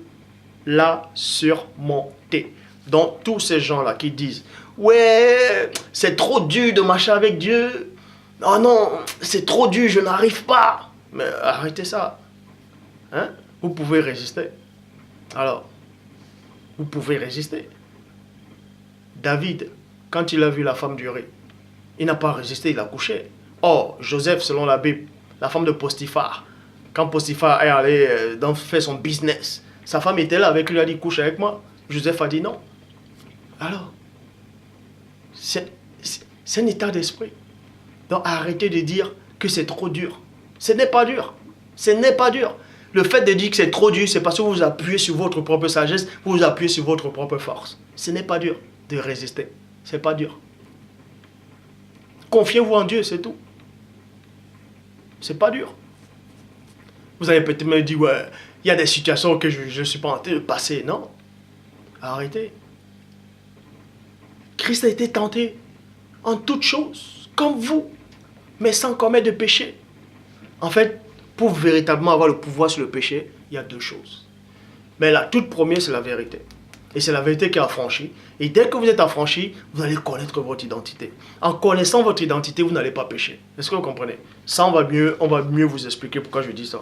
S1: la surmonter. Donc, tous ces gens-là qui disent « Ouais, c'est trop dur de marcher avec Dieu. Oh non, c'est trop dur, je n'arrive pas. » Mais arrêtez ça. Hein? Vous pouvez résister. Alors, vous pouvez résister. David, quand il a vu la femme du riz, il n'a pas résisté, il a couché. Or, Joseph, selon la Bible, la femme de Potiphar, quand Potiphar est allé faire son business, sa femme était là avec lui, elle a dit couche avec moi. Joseph a dit non. Alors, c'est un état d'esprit. Donc arrêtez de dire que c'est trop dur. Ce n'est pas dur. Ce n'est pas dur. Le fait de dire que c'est trop dur, c'est parce que vous vous appuyez sur votre propre sagesse, vous vous appuyez sur votre propre force. Ce n'est pas dur de résister. Ce n'est pas dur. Confiez-vous en Dieu, c'est tout. C'est pas dur. Vous allez peut-être me dire, ouais, il y a des situations que je ne suis pas en train de passer. Non. Arrêtez. Christ a été tenté en toutes choses, comme vous, mais sans commettre de péché. En fait, pour véritablement avoir le pouvoir sur le péché, il y a deux choses. Mais la toute première, c'est la vérité. Et c'est la vérité qui est affranchie. Et dès que vous êtes affranchi, vous allez connaître votre identité. En connaissant votre identité, vous n'allez pas pécher. Est-ce que vous comprenez? Ça, on va mieux vous expliquer pourquoi je dis ça.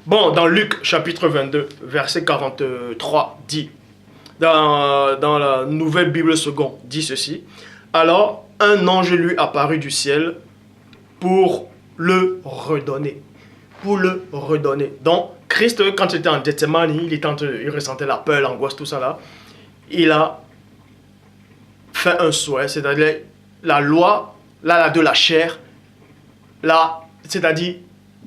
S1: Bon, dans Luc chapitre 22, verset 43, dit, dans la nouvelle Bible seconde, dit ceci. Alors, un ange lui apparut du ciel pour le redonner. Pour le redonner. Donc, Christ, quand il était en Gethsemane, il ressentait la peur, l'angoisse, tout ça là. Il a fait un souhait, c'est-à-dire la loi là, de la chair, là, c'est-à-dire,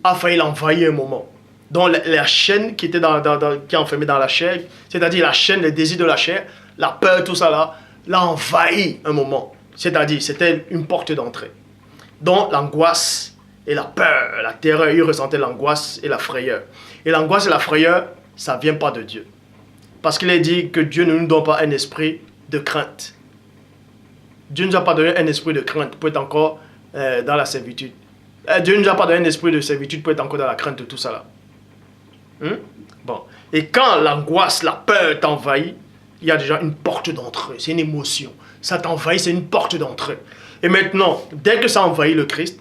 S1: a failli l'envahir un moment. Donc, la chaîne qui était qui est enfermée dans la chair, c'est-à-dire la chaîne, les désirs de la chair, la peur, tout ça là, l'a envahi un moment. C'est-à-dire, c'était une porte d'entrée. Donc, l'angoisse et la peur, la terreur, il ressentait l'angoisse et la frayeur. Et l'angoisse et la frayeur, ça ne vient pas de Dieu. Parce qu'il est dit que Dieu ne nous donne pas un esprit de crainte. Dieu ne nous a pas donné un esprit de crainte pour être encore dans la servitude. Dieu ne nous a pas donné un esprit de servitude pour être encore dans la crainte de tout ça là. Bon. Et quand l'angoisse, la peur t'envahit, il y a déjà une porte d'entrée. C'est une émotion. Ça t'envahit, c'est une porte d'entrée. Et maintenant, dès que ça envahit le Christ,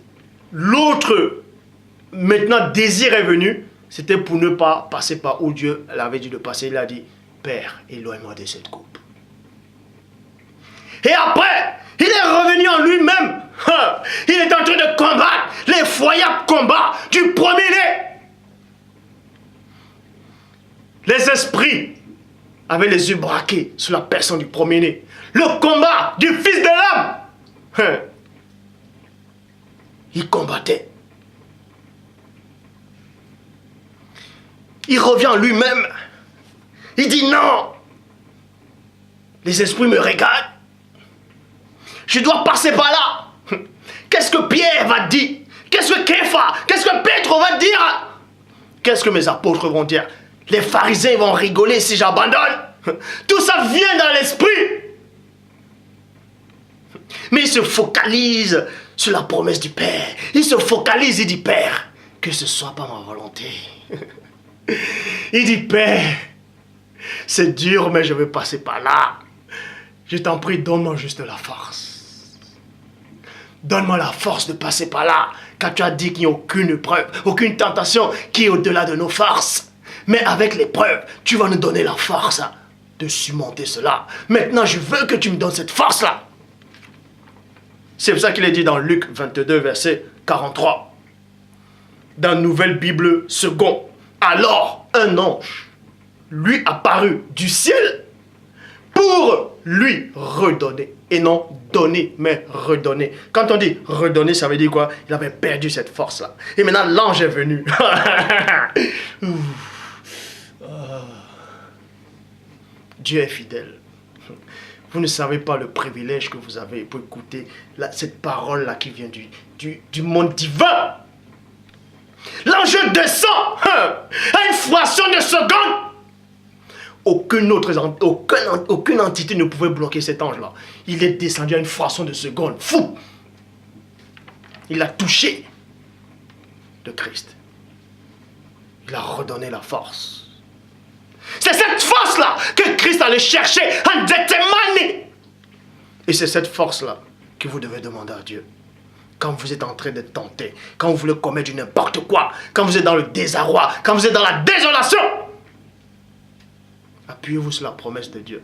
S1: l'autre, maintenant, désir est venu, c'était pour ne pas passer par où Dieu l'avait dit de passer. Il a dit, Père, éloigne-moi de cette coupe. Et après, il est revenu en lui-même. Il est en train de combattre l'effroyable combat du premier-né. Les esprits avaient les yeux braqués sur la personne du premier-né. Le combat du Fils de l'homme. Il combattait. Il revient en lui-même. Il dit non. Les esprits me regardent. Je dois passer par là. Qu'est-ce que Pierre va dire? Qu'est-ce que Képha? Qu'est-ce que Petre va dire? Qu'est-ce que mes apôtres vont dire? Les pharisiens vont rigoler si j'abandonne. Tout ça vient dans l'esprit. Mais il se focalise sur la promesse du Père. Il se focalise, il dit, Père, que ce soit pas ma volonté. Il dit, Père, c'est dur, mais je vais passer par là. Je t'en prie, donne-moi juste la force. Donne-moi la force de passer par là. Car tu as dit qu'il n'y a aucune épreuve, aucune tentation qui est au-delà de nos forces. Mais avec l'épreuve, tu vas nous donner la force de surmonter cela. Maintenant, je veux que tu me donnes cette force-là. C'est pour ça qu'il est dit dans Luc 22, verset 43. Dans Nouvelle Bible seconde. Alors, un ange lui apparut du ciel pour lui redonner. Et non donner, mais redonner. Quand on dit redonner, ça veut dire quoi? Il avait perdu cette force-là. Et maintenant, l'ange est venu. Dieu est fidèle. Vous ne savez pas le privilège que vous avez pour écouter cette parole-là qui vient du monde divin. L'ange descend à une fraction de seconde. Aucune entité ne pouvait bloquer cet ange-là. Il est descendu à une fraction de seconde. Fou! Il a touché le Christ. Il a redonné la force. C'est cette force-là que Christ allait chercher en Gethsemane. Et c'est cette force-là que vous devez demander à Dieu. Quand vous êtes en train de tenter, quand vous voulez commettre du n'importe quoi, quand vous êtes dans le désarroi, quand vous êtes dans la désolation, appuyez-vous sur la promesse de Dieu.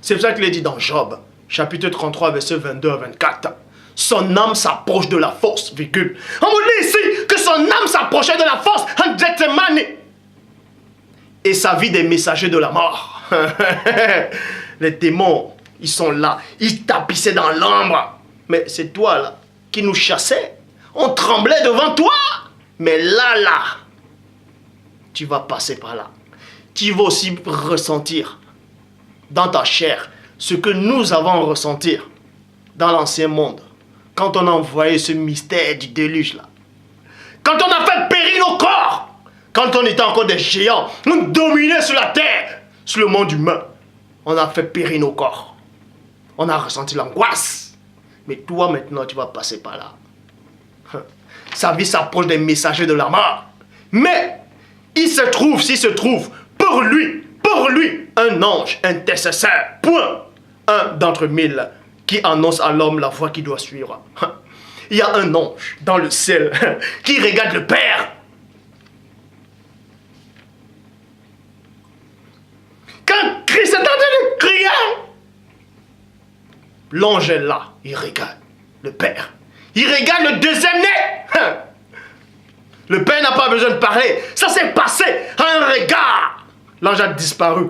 S1: C'est pour ça qu'il est dit dans Job, chapitre 33, versets 22 à 24. Son âme s'approche de la force, virgule. On vous dit ici que son âme s'approchait de la force en Gethsemane. Et sa vie des messagers de la mort. Les démons, ils sont là. Ils tapissaient dans l'ombre. Mais c'est toi là qui nous chassais. On tremblait devant toi. Mais là, tu vas passer par là. Tu vas aussi ressentir dans ta chair ce que nous avons ressenti dans l'ancien monde. Quand on a envoyé ce mystère du déluge là. Quand on a fait périr nos corps. Quand on était encore des géants. On dominait sur la terre. Sur le monde humain. On a fait périr nos corps. On a ressenti l'angoisse. Mais toi maintenant tu vas passer par là. Sa vie s'approche des messagers de la mort. Mais s'il se trouve pour lui, un ange intercesseur. Point. Un d'entre mille qui annonce à l'homme la voie qu'il doit suivre. Il y a un ange dans le ciel qui regarde le Père. Quand Christ est en train de crier, l'ange est là, il regarde le Père. Il regarde le deuxième né. Le Père n'a pas besoin de parler. Ça s'est passé en un regard. L'ange a disparu.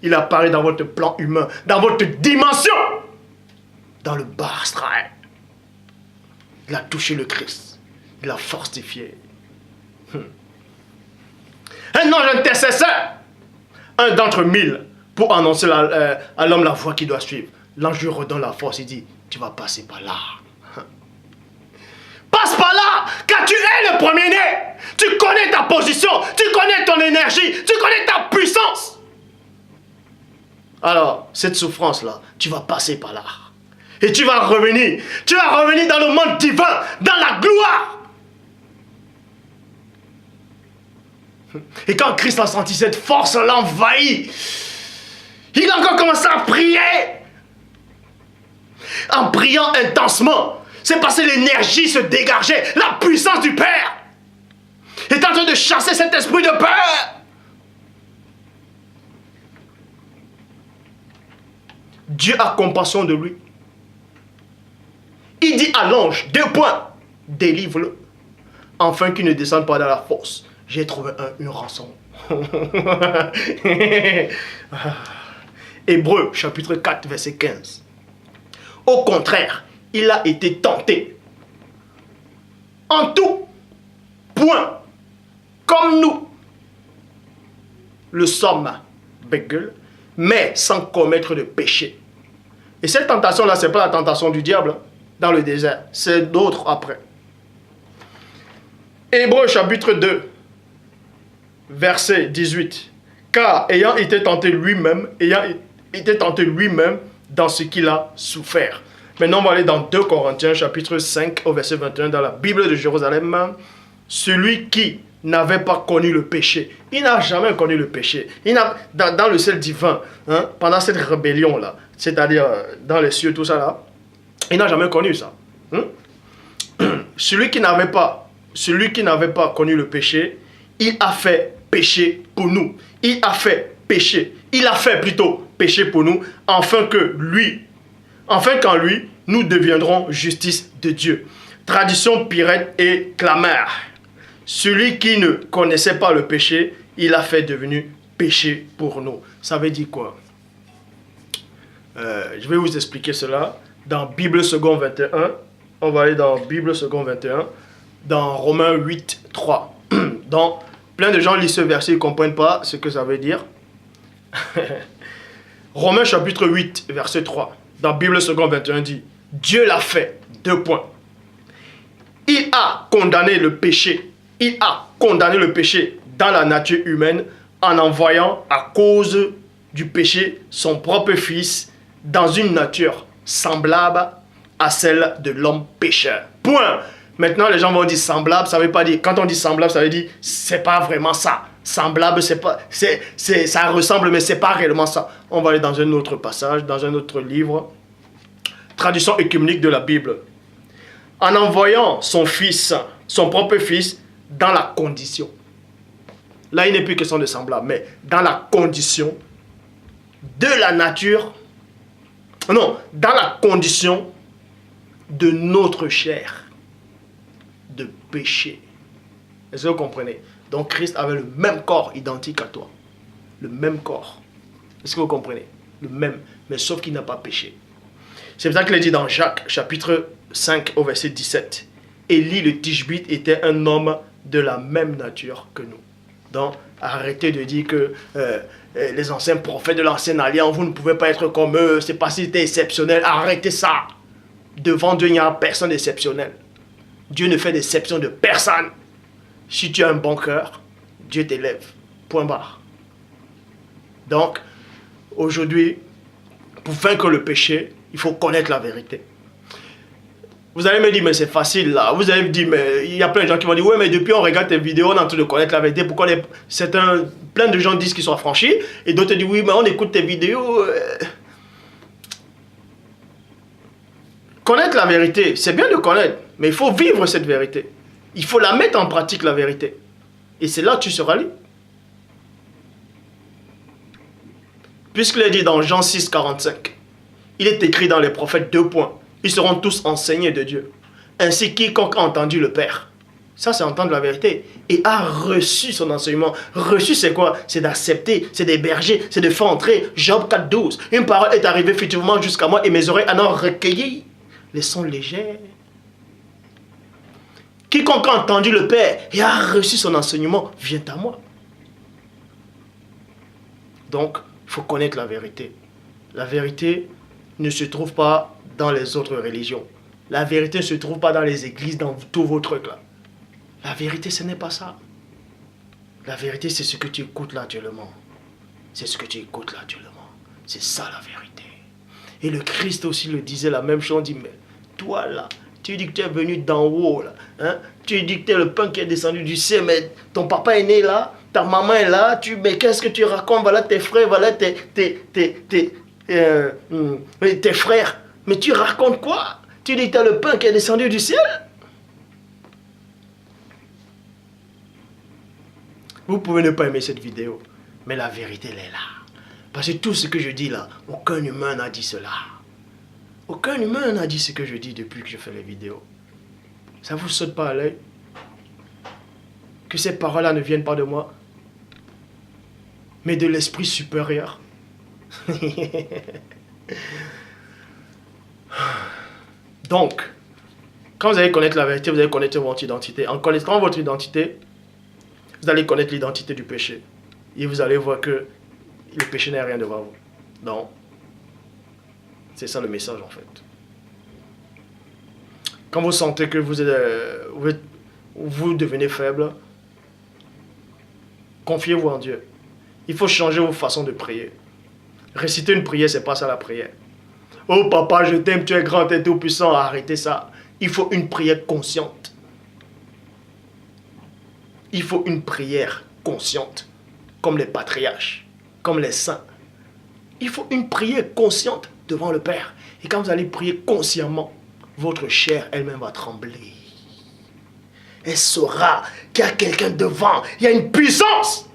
S1: Il apparaît dans votre plan humain, dans votre dimension. Dans le bas astral. Il a touché le Christ. Il l'a fortifié. Un ange intercesseur. Un d'entre mille. Pour annoncer à l'homme la voie qu'il doit suivre. L'ange lui redonne la force. Il dit, tu vas passer par là. Passe par là, car tu es le premier-né. Tu connais ta position. Tu connais ton énergie. Tu connais ta puissance. Alors, cette souffrance-là, tu vas passer par là. Et tu vas revenir. Tu vas revenir dans le monde divin, dans la gloire. Et quand Christ a senti cette force l'envahir, il a encore commencé à prier. En priant intensement, c'est parce que l'énergie se dégageait. La puissance du Père est en train de chasser cet esprit de peur. Dieu a compassion de lui. Il dit à l'ange, 2 points, délivre-le, afin qu'il ne descende pas dans la fosse. J'ai trouvé une rançon. Hébreux, chapitre 4, verset 15. Au contraire, il a été tenté. En tout point, comme nous le sommes, mais sans commettre de péché. Et cette tentation-là, ce n'est pas la tentation du diable dans le désert. C'est d'autres après. Hébreux chapitre 2, verset 18. Car ayant été tenté lui-même dans ce qu'il a souffert. Maintenant, on va aller dans 2 Corinthiens chapitre 5 au verset 21 dans la Bible de Jérusalem. Celui qui n'avait pas connu le péché. Il n'a jamais connu le péché. Dans le ciel divin, pendant cette rébellion-là, c'est-à-dire dans les cieux, tout ça là, il n'a jamais connu ça. Celui qui n'avait pas connu le péché, il a fait péché pour nous. Il a fait plutôt péché pour nous, afin qu'en lui, nous deviendrons justice de Dieu. Tradition Pirète et Clamère. Celui qui ne connaissait pas le péché, il a fait devenu péché pour nous. Ça veut dire quoi? Je vais vous expliquer cela dans Bible seconde 21. On va aller dans Bible seconde 21, dans Romains 8, 3. Donc, plein de gens lisent ce verset, ils ne comprennent pas ce que ça veut dire. Romains chapitre 8, verset 3. Dans Bible seconde 21 dit, Dieu l'a fait, 2 points. Il a condamné le péché. Il a condamné le péché dans la nature humaine en envoyant à cause du péché son propre fils dans une nature semblable à celle de l'homme pécheur. Point. Maintenant, les gens vont dire semblable, ça veut pas dire... Quand on dit semblable, ça veut dire c'est pas vraiment ça. Semblable, c'est pas... ça ressemble, mais c'est pas réellement ça. On va aller dans un autre passage, dans un autre livre. Traduction œcuménique de la Bible. En envoyant son fils, son propre fils, dans la condition. Là, il n'est plus question de semblable, mais dans la condition de la nature... Non, dans la condition de notre chair. De péché. Est-ce que vous comprenez? Donc Christ avait le même corps identique à toi. Le même corps. Est-ce que vous comprenez? Le même. Mais sauf qu'il n'a pas péché. C'est pour ça qu'il est dit dans Jacques, chapitre 5, au verset 17. Élie le Tishbite était un homme de la même nature que nous. Donc, arrêtez de dire que les anciens prophètes de l'ancienne alliance, vous ne pouvez pas être comme eux, c'est parce que c'était exceptionnel. Arrêtez ça. Devant Dieu, il n'y a personne d'exceptionnel. Dieu ne fait d'exception de personne. Si tu as un bon cœur, Dieu t'élève. Point barre. Donc, aujourd'hui, pour vaincre le péché, il faut connaître la vérité. Vous allez me dire, mais c'est facile là. Vous allez me dire, mais il y a plein de gens qui vont dire, ouais, mais depuis on regarde tes vidéos, on est en train de connaître la vérité. Pourquoi plein de gens disent qu'ils sont affranchis et d'autres disent, oui, mais on écoute tes vidéos. Connaître la vérité, c'est bien de connaître, mais il faut vivre cette vérité. Il faut la mettre en pratique, la vérité. Et c'est là que tu seras libre. Puisqu'il est dit dans Jean 6, 45, il est écrit dans les prophètes 2 points. Ils seront tous enseignés de Dieu. Ainsi, quiconque a entendu le Père. Ça, c'est entendre la vérité. Et a reçu son enseignement. Reçu, c'est quoi? C'est d'accepter, c'est d'héberger, c'est de faire entrer. Job 4, 12. Une parole est arrivée furtivement jusqu'à moi et mes oreilles en ont recueilli les sons légers. Quiconque a entendu le Père et a reçu son enseignement vient à moi. Donc, il faut connaître la vérité. La vérité ne se trouve pas dans les autres religions. La vérité ne se trouve pas dans les églises, dans tous vos trucs là. La vérité, ce n'est pas ça. La vérité, c'est ce que tu écoutes là actuellement. C'est ce que tu écoutes là actuellement. C'est ça la vérité. Et le Christ aussi le disait la même chose. Il dit, mais toi là, tu dis que tu es venu d'en haut là. Hein? Tu dis que tu es le pain qui est descendu du ciel, mais ton papa est né là, ta maman est là. Mais qu'est-ce que tu racontes? Voilà tes frères, voilà tes frères. Mais tu racontes quoi? Tu dis que tu as le pain qui est descendu du ciel? Vous pouvez ne pas aimer cette vidéo, mais la vérité, elle est là. Parce que tout ce que je dis là, aucun humain n'a dit cela. Aucun humain n'a dit ce que je dis depuis que je fais les vidéos. Ça ne vous saute pas à l'œil? Que ces paroles-là ne viennent pas de moi, mais de l'esprit supérieur. Donc, quand vous allez connaître la vérité, vous allez connaître votre identité. En connaissant votre identité, vous allez connaître l'identité du péché. Et vous allez voir que le péché n'est rien devant vous. Donc, c'est ça le message en fait. Quand vous sentez que vous devenez faible, confiez-vous en Dieu. Il faut changer vos façons de prier. Réciter une prière, c'est pas ça la prière. Oh papa, je t'aime, tu es grand et tout puissant. Arrêtez ça. Il faut une prière consciente. Il faut une prière consciente. Comme les patriarches, comme les saints. Il faut une prière consciente devant le Père. Et quand vous allez prier consciemment, votre chair elle-même va trembler. Elle saura qu'il y a quelqu'un devant. Il y a une puissance.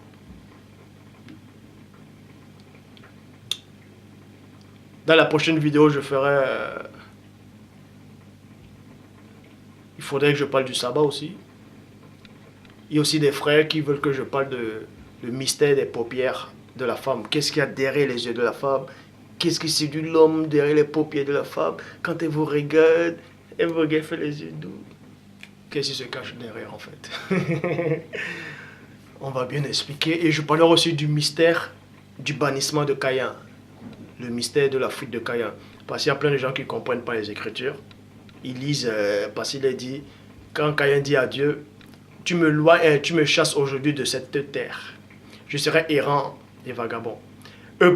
S1: Dans la prochaine vidéo, je ferai... Il faudrait que je parle du sabbat aussi. Il y a aussi des frères qui veulent que je parle le mystère des paupières de la femme. Qu'est-ce qu'il y a derrière les yeux de la femme? Qu'est-ce qui séduit l'homme derrière les paupières de la femme? Quand elle vous regarde, fait les yeux doux. Qu'est-ce qui se cache derrière en fait? On va bien expliquer. Et je parlerai aussi du mystère du bannissement de Caïn. Le mystère de la fuite de Caïn. Parce qu'il y a plein de gens qui ne comprennent pas les Écritures. Ils lisent, parce qu'il est dit, quand Caïn dit à Dieu, tu me chasses aujourd'hui de cette terre. Je serai errant et vagabond.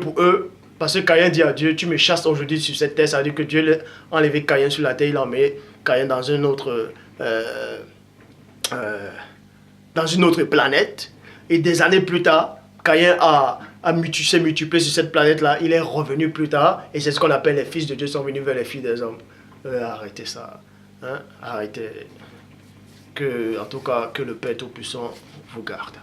S1: Pour eux, Parce que Caïn dit à Dieu, tu me chasses aujourd'hui sur cette terre, ça veut dire que Dieu a enlevé Caïn sur la terre, il a mis Caïn dans une autre planète. Et des années plus tard, Caïn s'est multiplié sur cette planète-là, il est revenu plus tard, et c'est ce qu'on appelle les fils de Dieu sont venus vers les filles des hommes. Arrêtez ça. Hein? Arrêtez. En tout cas, que le Père Tout-Puissant vous garde.